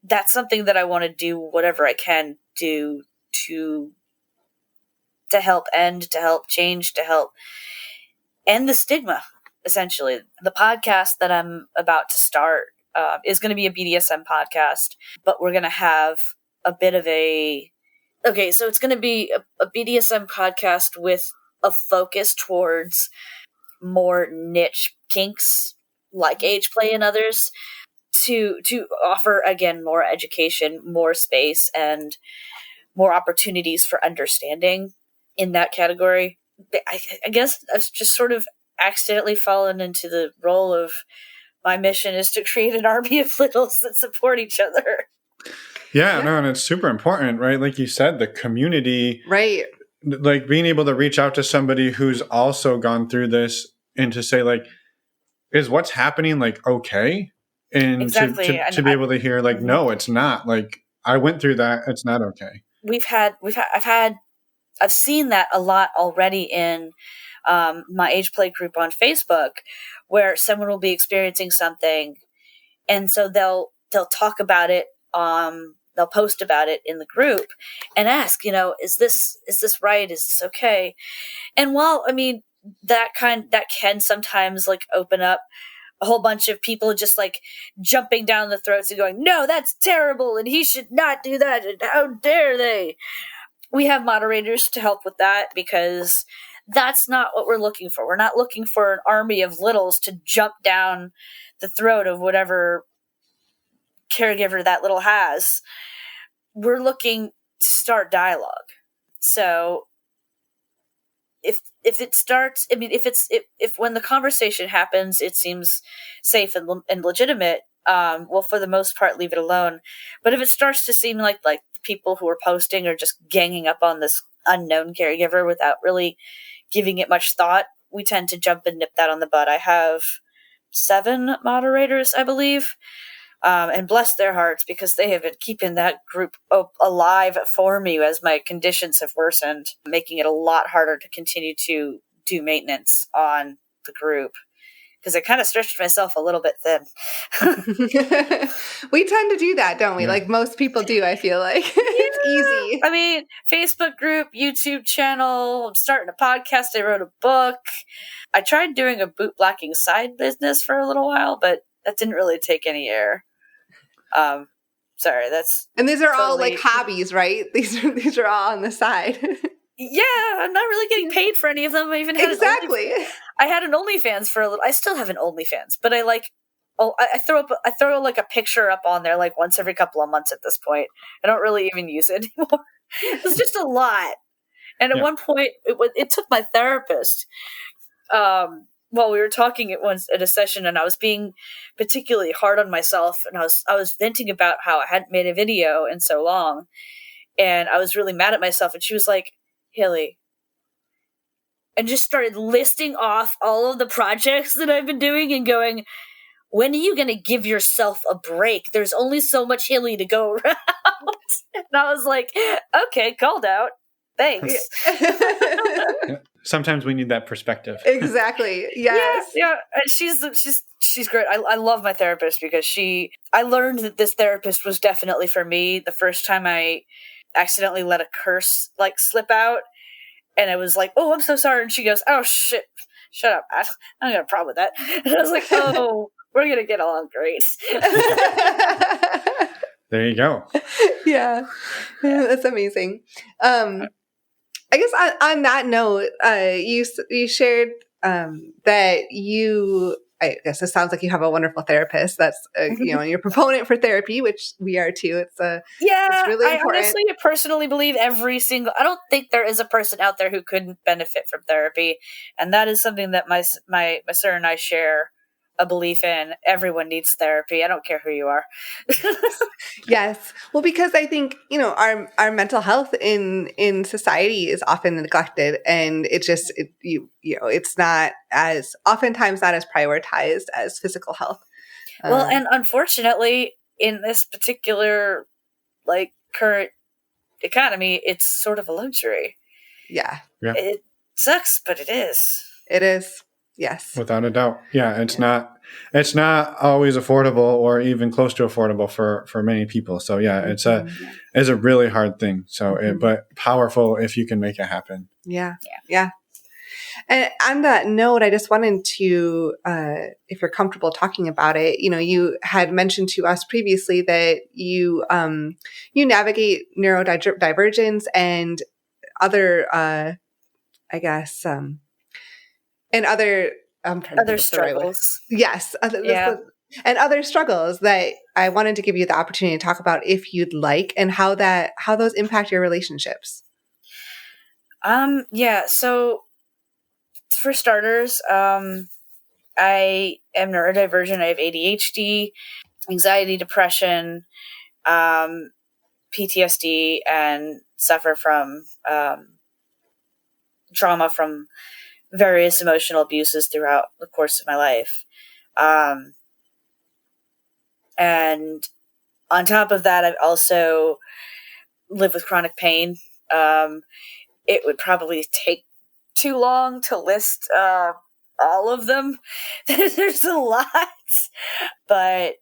that's something that I want to do whatever I can do to help end, to help change, to help end the stigma. Essentially, the podcast that I'm about to start is going to be a BDSM podcast, but we're going to have a bit of so it's going to be a BDSM podcast with a focus towards more niche kinks like age play and others, to offer, again, more education, more space, and more opportunities for understanding in that category. I guess I've just sort of accidentally fallen into the role of my mission is to create an army of littles that support each other. Yeah, no, and it's super important, right? Like you said, the community, right? Like being able to reach out to somebody who's also gone through this and to say, like, is what's happening like okay? And exactly. to be able to hear, like, no, it's not. Like, I went through that. It's not okay. I've seen that a lot already in my age play group on Facebook, where someone will be experiencing something, and so they'll talk about it. They'll post about it in the group and ask, is this right? Is this okay? And while, I mean, that can sometimes like open up a whole bunch of people just like jumping down the throats and going, no, that's terrible, and he should not do that, and how dare they? We have moderators to help with that, because that's not what we're looking for. We're not looking for an army of littles to jump down the throat of whatever caregiver that little has, we're looking to start dialogue. So if it starts, I mean, if when the conversation happens, it seems safe and legitimate, we'll for the most part leave it alone. But if it starts to seem like the people who are posting are just ganging up on this unknown caregiver without really giving it much thought, we tend to jump and nip that on the bud. I have 7 moderators, I believe, and bless their hearts, because they have been keeping that group alive for me as my conditions have worsened, making it a lot harder to continue to do maintenance on the group, because I kind of stretched myself a little bit thin. We tend to do that, don't we? Yeah. Like most people do, I feel like. It's easy. I mean, Facebook group, YouTube channel, I'm starting a podcast, I wrote a book. I tried doing a bootblacking side business for a little while, but that didn't really take any air. Sorry, that's... And these are totally all like hobbies, right? These are all on the side. Yeah, I'm not really getting paid for any of them. I even had Exactly. I had an OnlyFans for a little. I still have an OnlyFans, but I throw like a picture up on there like once every couple of months at this point. I don't really even use it anymore. It's just a lot. And at one point, it took my therapist. Well, we were talking at a session, and I was being particularly hard on myself, and I was venting about how I hadn't made a video in so long, and I was really mad at myself. And she was like, "Hilly," and just started listing off all of the projects that I've been doing and going, "When are you going to give yourself a break? There's only so much Hilly to go around." And I was like, "Okay, called out. Thanks." Yeah. Sometimes we need that perspective. Exactly. Yes. Yeah. And she's great. I love my therapist, because I learned that this therapist was definitely for me the first time I accidentally let a curse slip out, and I was like, "Oh, I'm so sorry." And she goes, "Oh shit, shut up. I don't got a problem with that." And I was like, "Oh, we're gonna get along great." There you go. Yeah, that's amazing. I guess on that note, you shared that you. I guess it sounds like you have a wonderful therapist. That's and you're a proponent for therapy, which we are too. It's really important. I honestly personally believe I don't think there is a person out there who couldn't benefit from therapy, and that is something that my sir and I share a belief in. Everyone needs therapy. I don't care who you are. Yes. Well, because I think, our mental health in society is often neglected, and it's not oftentimes not as prioritized as physical health. Well, and unfortunately, in this particular current economy, it's sort of a luxury. Yeah. It sucks, but it is. It is. Yes. Without a doubt. Yeah, it's not always affordable or even close to affordable for many people. So yeah, it's a really hard thing. So but powerful if you can make it happen. Yeah. And on that note, I just wanted to, if you're comfortable talking about it, you had mentioned to us previously that you navigate neurodivergence and other, I guess, and other struggles. Yes. And other struggles that I wanted to give you the opportunity to talk about if you'd like, and how those impact your relationships. Yeah. So for starters, I am neurodivergent. I have ADHD, anxiety, depression, PTSD, and suffer from trauma from various emotional abuses throughout the course of my life. And on top of that, I've also lived with chronic pain. It would probably take too long to list all of them. There's a lot. But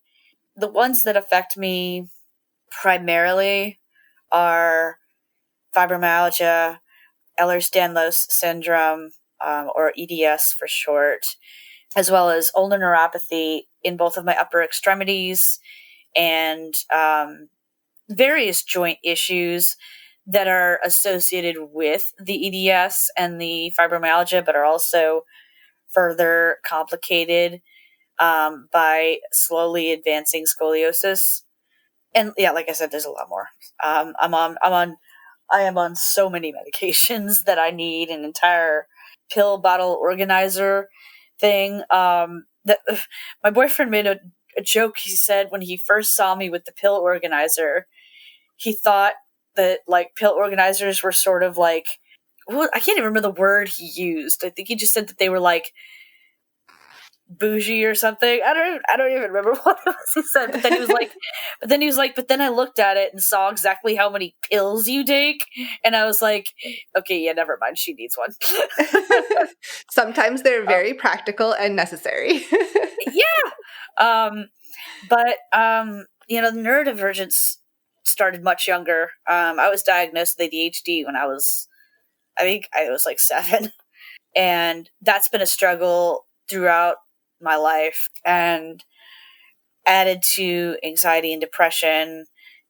the ones that affect me primarily are fibromyalgia, Ehlers-Danlos syndrome, or EDS for short, as well as ulnar neuropathy in both of my upper extremities, and various joint issues that are associated with the EDS and the fibromyalgia, but are also further complicated by slowly advancing scoliosis. And yeah, like I said, there's a lot more. I am on so many medications that I need an entire pill bottle organizer thing. That my boyfriend made a joke. He said when he first saw me with the pill organizer, he thought that like pill organizers were sort of like, well, I can't even remember the word he used. I think he just said that they were like bougie or something. I don't even remember what it was he said. But then he was like, but then I looked at it and saw exactly how many pills you take, and I was like, okay, yeah, never mind. She needs one. Sometimes they're very practical and necessary. Yeah. But the neurodivergence started much younger. I was diagnosed with ADHD when I think I was like 7, and that's been a struggle throughout my life, and added to anxiety and depression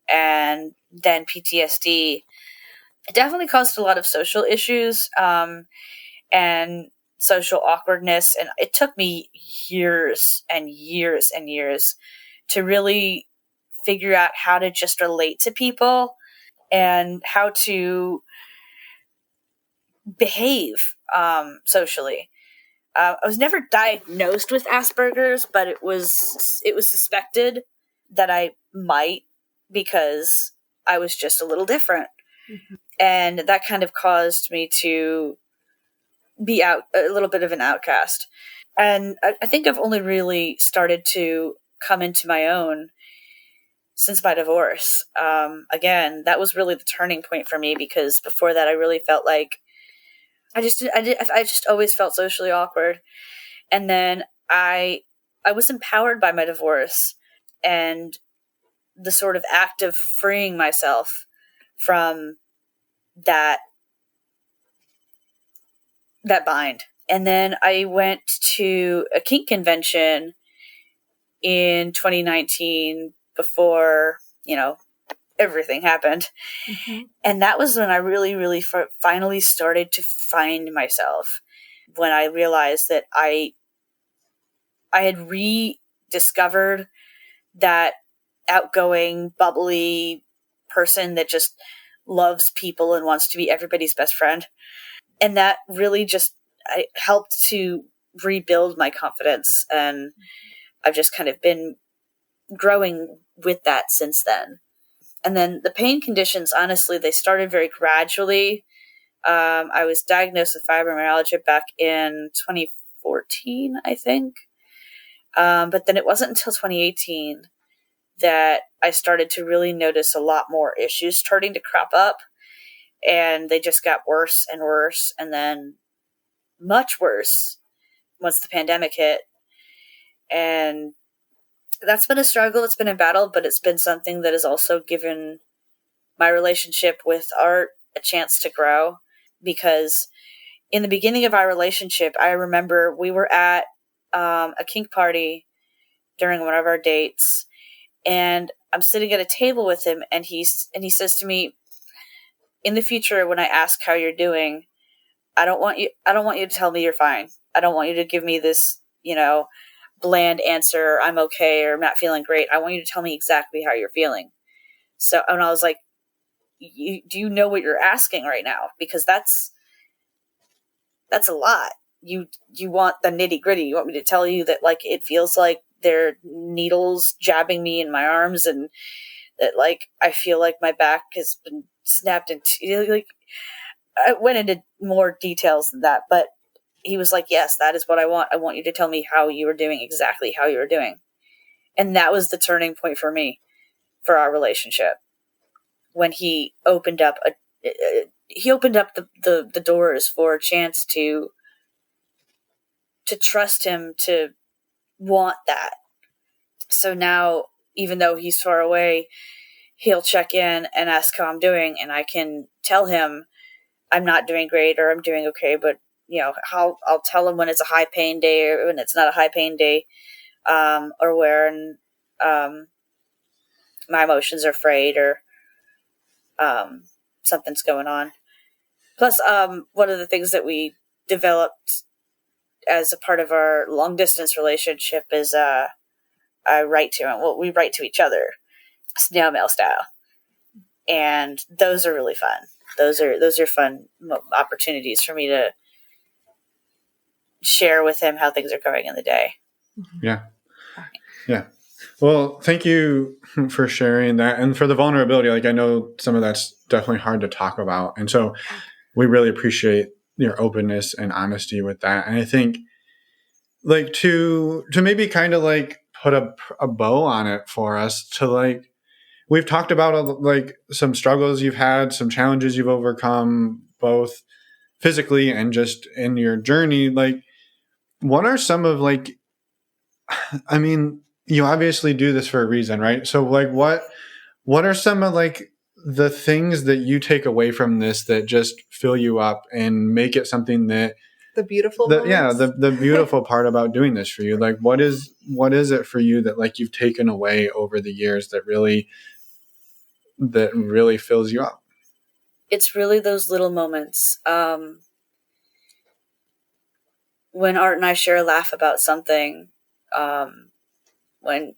and then PTSD. It definitely caused a lot of social issues and social awkwardness, and it took me years and years and years to really figure out how to just relate to people and how to behave socially. I was never diagnosed with Asperger's, but it was suspected that I might, because I was just a little different. Mm-hmm. And that kind of caused me to be a little bit of an outcast. And I think I've only really started to come into my own since my divorce. Again, that was really the turning point for me, because before that I really felt like I just always felt socially awkward. And then I was empowered by my divorce and the sort of act of freeing myself from that bind. And then I went to a kink convention in 2019 before, everything happened. Mm-hmm. And that was when I really, really finally started to find myself, when I realized that I had rediscovered that outgoing, bubbly person that just loves people and wants to be everybody's best friend. And that really just helped to rebuild my confidence. And I've just kind of been growing with that since then. And then the pain conditions, honestly, they started very gradually. I was diagnosed with fibromyalgia back in 2014, I think. But then it wasn't until 2018 that I started to really notice a lot more issues starting to crop up. And they just got worse and worse, and then much worse once the pandemic hit. And that's been a struggle. It's been a battle, but it's been something that has also given my relationship with art a chance to grow. Because in the beginning of our relationship, I remember we were at a kink party during one of our dates, and I'm sitting at a table with him, and he says to me, in the future, when I ask how you're doing, I don't want you to tell me you're fine. I don't want you to give me this, bland answer, I'm okay, or I'm not feeling great. I want you to tell me exactly how you're feeling. So, and I was like, do you know what you're asking right now? Because that's a lot. You want the nitty gritty. You want me to tell you that, like, it feels like there are needles jabbing me in my arms, and that, like, I feel like my back has been snapped into, like, I went into more details than that, but he was like, yes, that is what I want. I want you to tell me how you were doing, exactly how you were doing. And that was the turning point for me, for our relationship, when he opened up the doors for a chance to trust him, to want that. So now, even though he's far away, he'll check in and ask how I'm doing, and I can tell him I'm not doing great or I'm doing okay, but I'll tell him when it's a high pain day or when it's not a high pain day, or when my emotions are frayed or something's going on. Plus, one of the things that we developed as a part of our long distance relationship is I write to him. Well, we write to each other, snail mail style. And those are really fun. Those are fun opportunities for me to share with him how things are going in the day. Yeah. Yeah. Well, thank you for sharing that and for the vulnerability. Like, I know some of that's definitely hard to talk about. And so we really appreciate your openness and honesty with that. And I think like to maybe kind of like put a bow on it for us to like, we've talked about like some struggles you've had, some challenges you've overcome, both physically and just in your journey. Like, what are some of like, I mean, you obviously do this for a reason, right? So like, what are some of like the things that you take away from this that just fill you up and make it something that The beautiful the beautiful part about doing this for you? Like, what is it for you that like you've taken away over the years that really fills you up? It's really those little moments. When Art and I share a laugh about something, when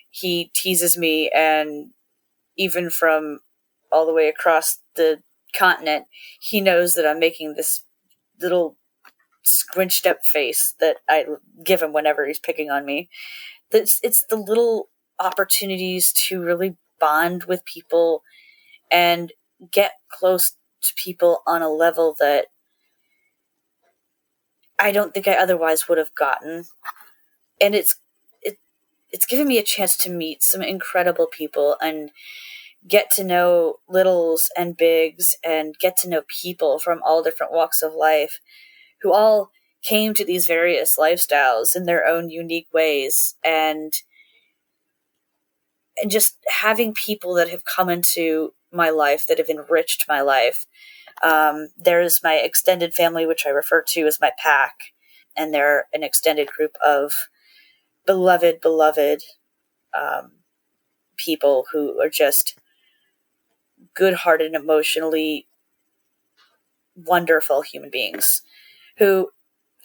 he teases me, and even from all the way across the continent, he knows that I'm making this little squinched up face that I give him whenever he's picking on me. It's the little opportunities to really bond with people and get close to people on a level that I don't think I otherwise would have gotten. And it's given me a chance to meet some incredible people and get to know littles and bigs and get to know people from all different walks of life who all came to these various lifestyles in their own unique ways. And just having people that have come into my life that have enriched my life. There's my extended family, which I refer to as my pack, and they're an extended group of beloved people who are just good-hearted and emotionally wonderful human beings who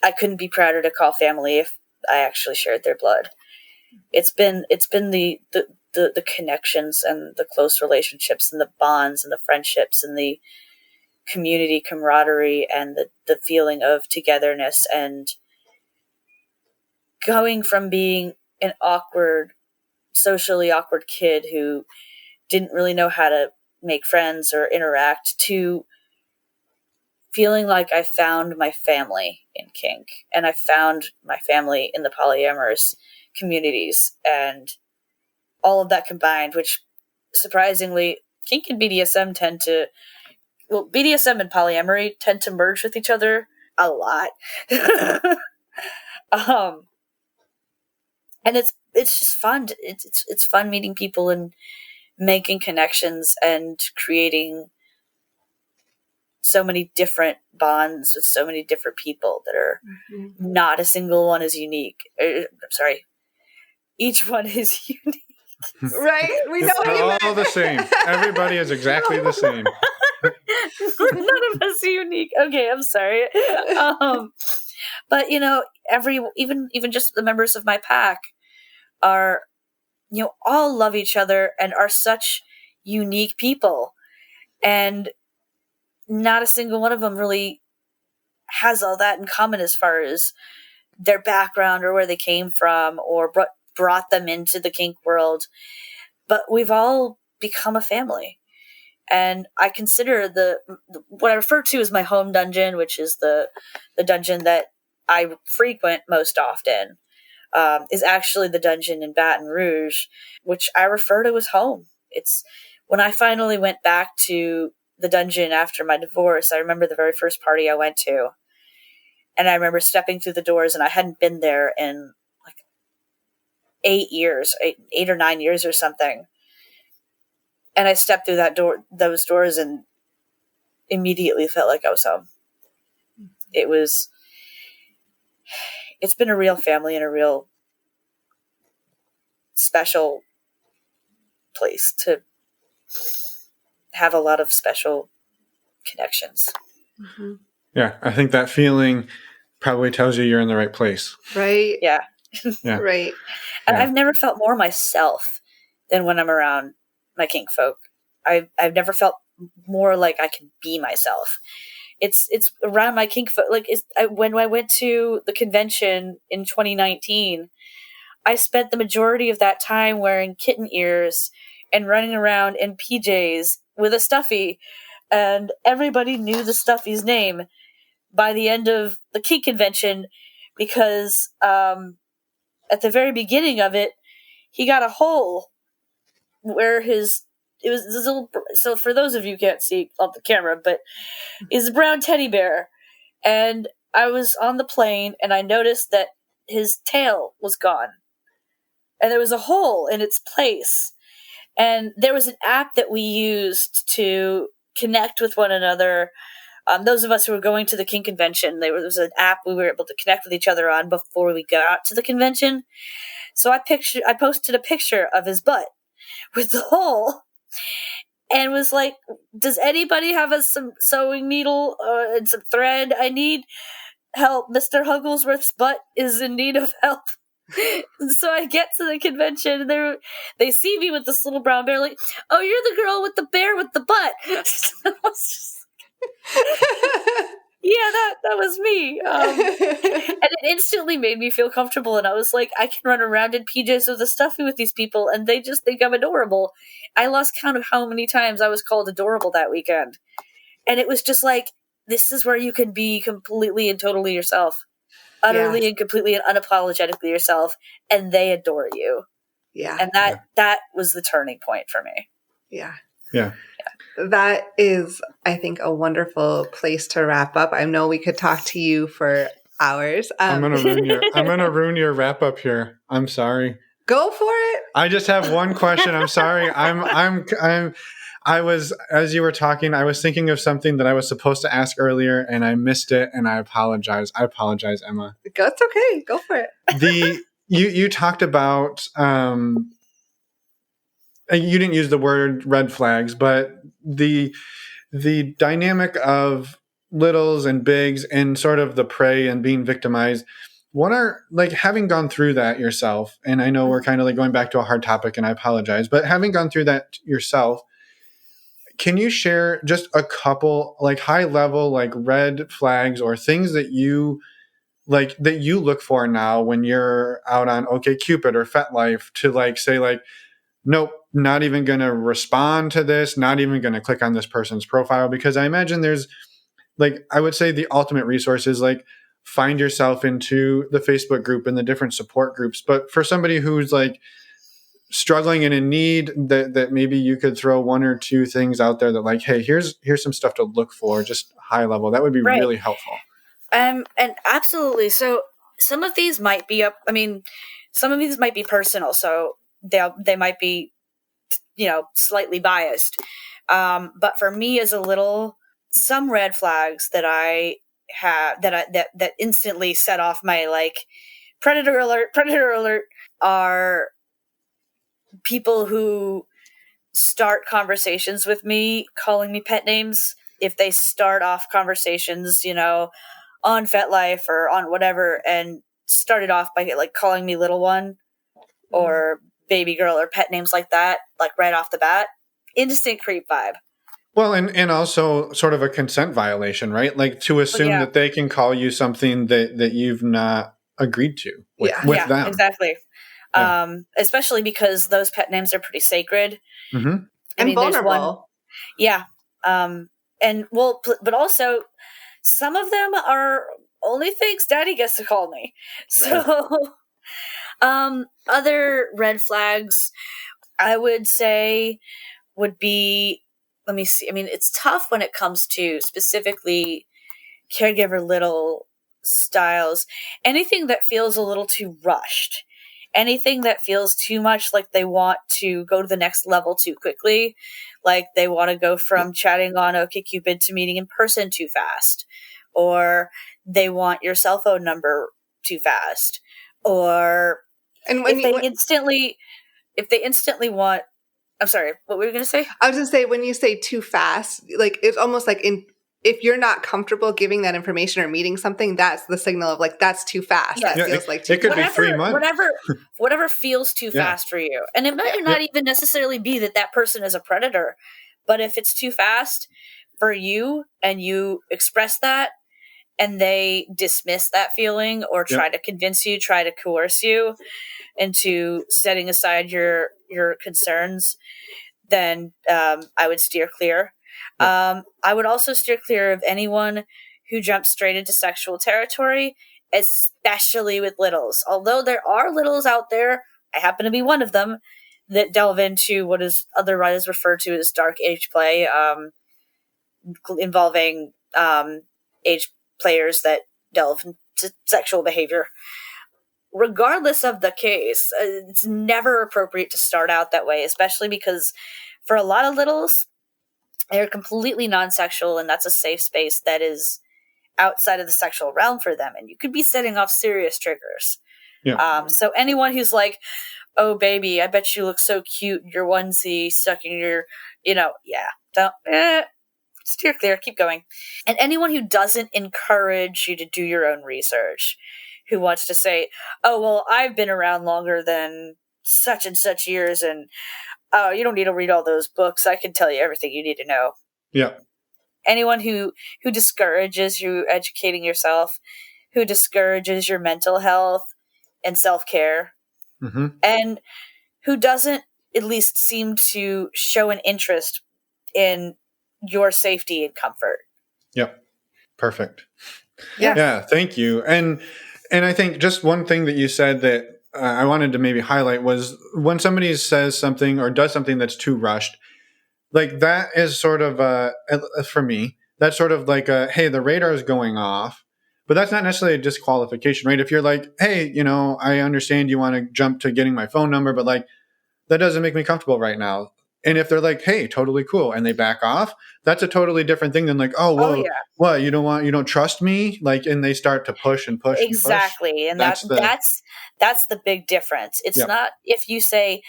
I couldn't be prouder to call family if I actually shared their blood. It's been the connections and the close relationships and the bonds and the friendships and the community camaraderie and the feeling of togetherness, and going from being an socially awkward kid who didn't really know how to make friends or interact to feeling like I found my family in kink, and I found my family in the polyamorous communities, and all of that combined, which surprisingly, kink and BDSM BDSM and polyamory tend to merge with each other a lot. And it's just fun. It's fun meeting people and making connections and creating so many different bonds with so many different people that are not a single one is unique. I'm sorry. Each one is unique. Right? We know They're what you all the same. Everybody is exactly the same. None of us are unique. Okay, I'm sorry. But even just the members of my pack are, all love each other and are such unique people, and not a single one of them really has all that in common as far as their background or where they came from or brought them into the kink world. But we've all become a family. And I consider what I refer to as my home dungeon, which is the dungeon that I frequent most often, is actually the dungeon in Baton Rouge, which I refer to as home. It's when I finally went back to the dungeon after my divorce. I remember the very first party I went to, and I remember stepping through the doors, and I hadn't been there in like 8 or 9 years or something. And I stepped through those doors, and immediately felt like I was home. It's been a real family and a real special place to have a lot of special connections. Mm-hmm. Yeah, I think that feeling probably tells you you're in the right place. Right. Yeah. Yeah. Right. And I've never felt more myself than when I'm around my kink folk. I've never felt more like I can be myself. It's around my kink folk. Like when I went to the convention in 2019, I spent the majority of that time wearing kitten ears and running around in PJs with a stuffy, and everybody knew the stuffy's name by the end of the kink convention because at the very beginning of it, he got a hole where it was this little. So for those of you who can't see on the camera, but he's a brown teddy bear, and I was on the plane and I noticed that his tail was gone, and there was a hole in its place. And there was an app that we used to connect with one another. Those of us who were going to the kink convention, there was an app we were able to connect with each other on before we got to the convention. So I posted a picture of his butt with the hole and was like, does anybody have some sewing needle and some thread? I need help. Mr. Hugglesworth's butt is in need of help. So I get to the convention and they see me with this little brown bear, like, oh, you're the girl with the bear with the butt. I was just, yeah, that was me. And it instantly made me feel comfortable, and I was like, I can run around in PJs with a stuffy with these people and they just think I'm adorable. I lost count of how many times I was called adorable that weekend. And it was just like, this is where you can be completely and totally yourself. Utterly and completely and unapologetically yourself, and they adore you. Yeah. And that was the turning point for me. Yeah. Yeah. That is, I think, a wonderful place to wrap up. I know we could talk to you for hours. I'm gonna ruin your wrap up here. I'm sorry. Go for it. I just have one question. I'm sorry. I was, as you were talking, I was thinking of something that I was supposed to ask earlier and I missed it, and I apologize. I apologize, Emma. It's okay. Go for it. You talked about you didn't use the word red flags, but the dynamic of littles and bigs and sort of the prey and being victimized. What are, like, having gone through that yourself, and I know we're kind of like going back to a hard topic and I apologize, but having gone through that yourself, can you share just a couple, like, high level, like, red flags or things that you like that you look for now when you're out on OkCupid or FetLife to, like, say, like, nope, not even going to respond to this, not even going to click on this person's profile? Because I imagine there's, like, I would say the ultimate resource is, like, find yourself into the Facebook group and the different support groups. But for somebody who's, like, struggling and in need, that maybe you could throw one or two things out there that, like, hey, here's some stuff to look for, just high level. That would be really helpful. And absolutely. So some of these might be some of these might be personal, so they might be, slightly biased. But for me as a little, some red flags that I have that instantly set off my, like, predator alert are people who start conversations with me calling me pet names. If they start off conversations, on FetLife or on whatever, and started off by, like, calling me little one or baby girl or pet names like that, like, right off the bat, instant creep vibe. Well, and also sort of a consent violation, right? Like, to assume that they can call you something that you've not agreed to with them. Exactly. Yeah. Especially because those pet names are pretty sacred. Mm-hmm. And vulnerable. But also some of them are only things Daddy gets to call me. So, other red flags I would say would be, let me see. I mean, it's tough when it comes to specifically caregiver little styles. Anything that feels a little too rushed. Anything that feels too much like they want to go to the next level too quickly. Like they want to go from chatting on OkCupid to meeting in person too fast. Or they want your cell phone number too fast. Or if they instantly want, I'm sorry, what were you going to say? I was going to say, when you say too fast, like, it's almost like if you're not comfortable giving that information or meeting something, that's the signal of like, that's too fast. Yes. That Yeah, feels like too it could fast. be 3 months. Whatever feels too Yeah. fast for you. And it might not even necessarily be that person is a predator, but if it's too fast for you and you express that and they dismiss that feeling or try to convince you, try to coerce you into setting aside your concerns, then I would steer clear. I would also steer clear of anyone who jumps straight into sexual territory, especially with littles. Although there are littles out there, I happen to be one of them, that delve into what is otherwise referred to as dark age play, involving age players that delve into sexual behavior. Regardless of the case, it's never appropriate to start out that way, especially because for a lot of littles, they're completely non-sexual, and that's a safe space that is outside of the sexual realm for them, and you could be setting off serious triggers. So anyone who's like, oh baby, I bet you look so cute in your onesie, sucking your, don't steer clear, keep going. And anyone who doesn't encourage you to do your own research, who wants to say, oh well, I've been around longer than such and such years, and oh, you don't need to read all those books, I can tell you everything you need to know. Yeah. Anyone who discourages you educating yourself, who discourages your mental health and self-care, and who doesn't at least seem to show an interest in your safety and comfort. Yep. Perfect. Yeah. Yeah. Thank you. And I think just one thing that you said that I wanted to maybe highlight was when somebody says something or does something that's too rushed, like that is sort of for me, that's sort of like hey, the radar is going off, but that's not necessarily a disqualification, right? If you're like, hey, I understand you want to jump to getting my phone number, but like that doesn't make me comfortable right now. And if they're like, hey, totally cool, and they back off, that's a totally different thing than like, oh, well, what, you don't trust me? Like, and they start to push and push. Exactly. And push. That's the big difference. It's not if you say,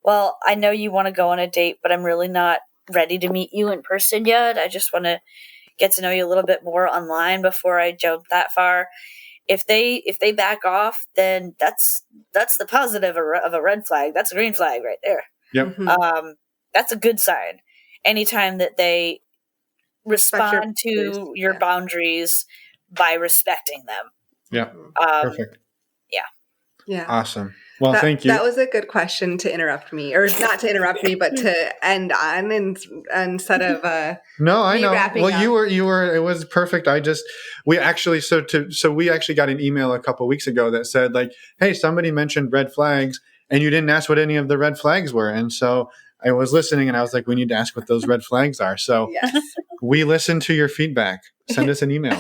well, I know you want to go on a date, but I'm really not ready to meet you in person yet. I just want to get to know you a little bit more online before I jump that far. If they back off, then that's the positive of a red flag. That's a green flag right there. Yep. That's a good sign. Anytime that they respond to your boundaries by respecting them. Yeah. Perfect. Yeah. Yeah. Awesome. Well, thank you. That was a good question to interrupt me, or not to interrupt me, but to end on instead of no, I know. Well, up. you were. It was perfect. We actually got an email a couple weeks ago that said like, hey, somebody mentioned red flags, and you didn't ask what any of the red flags were, and so I was listening, and I was like, we need to ask what those red flags are. So yes. We listen to your feedback. Send us an email.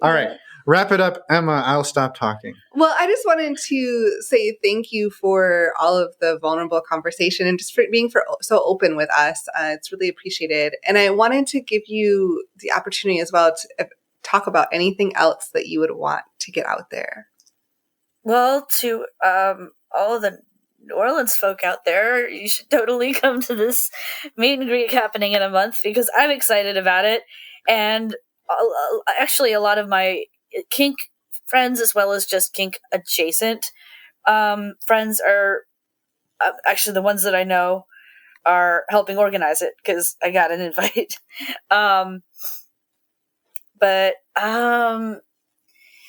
All right. Wrap it up, Emma. I'll stop talking. Well, I just wanted to say thank you for all of the vulnerable conversation and just for being so open with us. It's really appreciated. And I wanted to give you the opportunity as well to talk about anything else that you would want to get out there. Well, to all of the New Orleans folk out there, you should totally come to this meet and greet happening in a month because I'm excited about it. And actually, a lot of my kink friends, as well as just kink adjacent friends, are actually the ones that I know are helping organize it because I got an invite.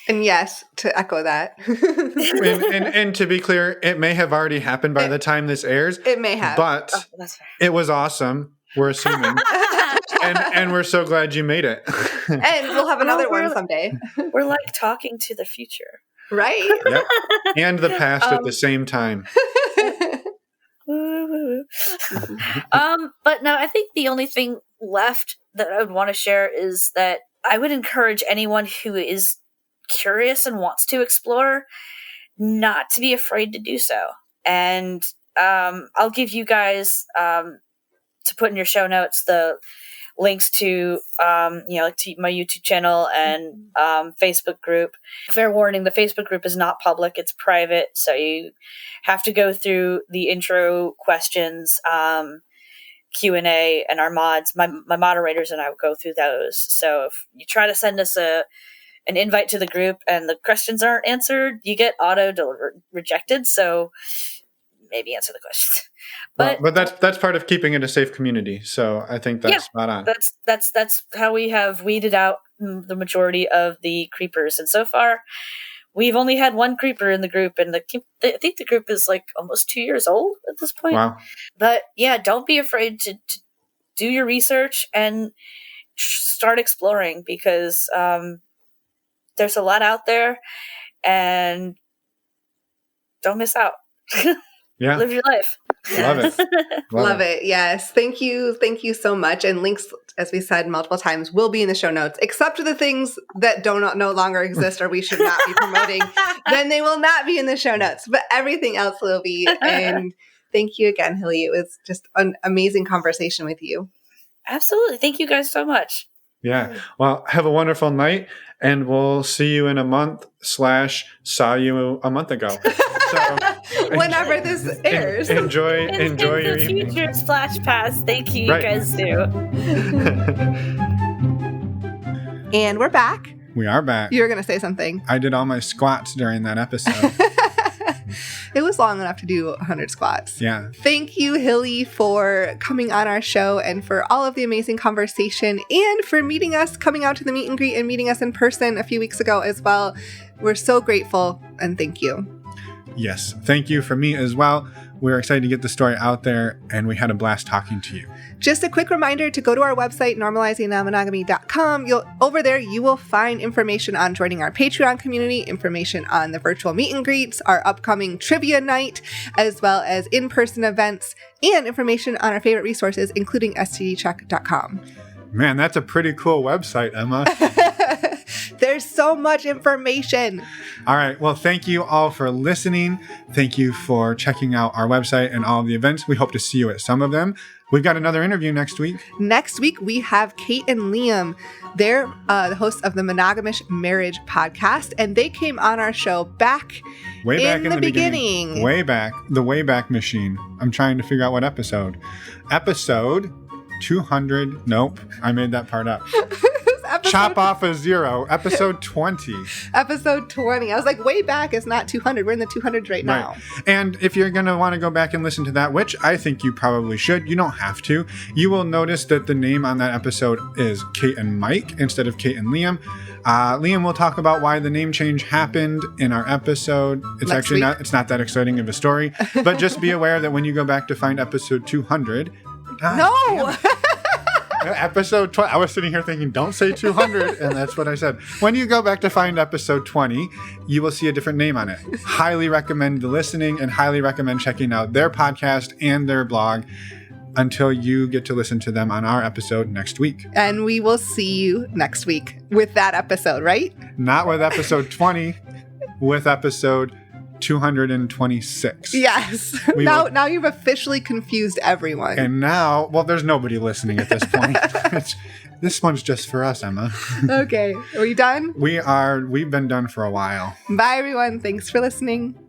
And yes, to echo that. and to be clear, it may have already happened by the time this airs. It may have. But it was awesome, we're assuming. and we're so glad you made it. And we'll have another one someday. We're like talking to the future. Right? Yep. And the past at the same time. But no, I think the only thing left that I would want to share is that I would encourage anyone who is curious and wants to explore not to be afraid to do so. And I'll give you guys to put in your show notes the links to to my YouTube channel and Facebook group. Fair warning, the Facebook group is not public, it's private, so you have to go through the intro questions Q&A, and our mods, my moderators and I will go through those. So if you try to send us an invite to the group and the questions aren't answered, you get rejected. So maybe answer the questions. But that's part of keeping it a safe community. So I think that's spot on. That's how we have weeded out the majority of the creepers. And so far, we've only had one creeper in the group, and I think the group is like almost 2 years old at this point. Wow. But yeah, don't be afraid to do your research and start exploring, because there's a lot out there, and don't miss out. Yeah. Live your life. Love it. Love it. Yes. Thank you. Thank you so much. And links, as we said multiple times, will be in the show notes, except for the things that no longer exist or we should not be promoting. Then they will not be in the show notes, but everything else will be. And thank you again, Hilly. It was just an amazing conversation with you. Absolutely. Thank you guys so much. Yeah. Well, have a wonderful night, and we'll see you in a month / saw you a month ago. So whenever this airs. Enjoy your the evening. future splash pass. Thank you, Right. you guys do. And we're back. We are back. You were going to say something. I did all my squats during that episode. It was long enough to do 100 squats. Yeah. Thank you, Hilly, for coming on our show and for all of the amazing conversation and for meeting us, coming out to the meet and greet and meeting us in person a few weeks ago as well. We're so grateful, and thank you. Yes. Thank you for me as well. We're excited to get the story out there, and we had a blast talking to you. Just a quick reminder to go to our website, normalizingnonmonogamy.com. Over there, you will find information on joining our Patreon community, information on the virtual meet and greets, our upcoming trivia night, as well as in-person events, and information on our favorite resources, including stdcheck.com. Man, that's a pretty cool website, Emma. There's so much information. All right. Well, thank you all for listening. Thank you for checking out our website and all of the events. We hope to see you at some of them. We've got another interview next week. Next week, we have Kate and Liam. They're the hosts of the Monogamous Marriage podcast, and they came on our show Way back in the beginning. Way back. The Wayback Machine. I'm trying to figure out what episode. Episode 200. Nope. I made that part up. Chop off a 0. Episode 20. Episode 20. I was like, way back is not 200. We're in the 200s right now. And if you're going to want to go back and listen to that, which I think you probably should, you don't have to. You will notice that the name on that episode is Kate and Mike instead of Kate and Liam. Liam will talk about why the name change happened in our episode. It's actually not that exciting of a story, but just be aware that when you go back to find episode 200. No! Episode 20. I was sitting here thinking, don't say 200, and that's what I said. When you go back to find episode 20, you will see a different name on it. Highly recommend the listening and highly recommend checking out their podcast and their blog until you get to listen to them on our episode next week. And we will see you next week with that episode, right? Not with episode 20, with episode 226. Yes. Now you've officially confused everyone. And now, well, there's nobody listening at this point. This one's just for us, Emma. Okay. Are we done? We've been done for a while. Bye, everyone. Thanks for listening.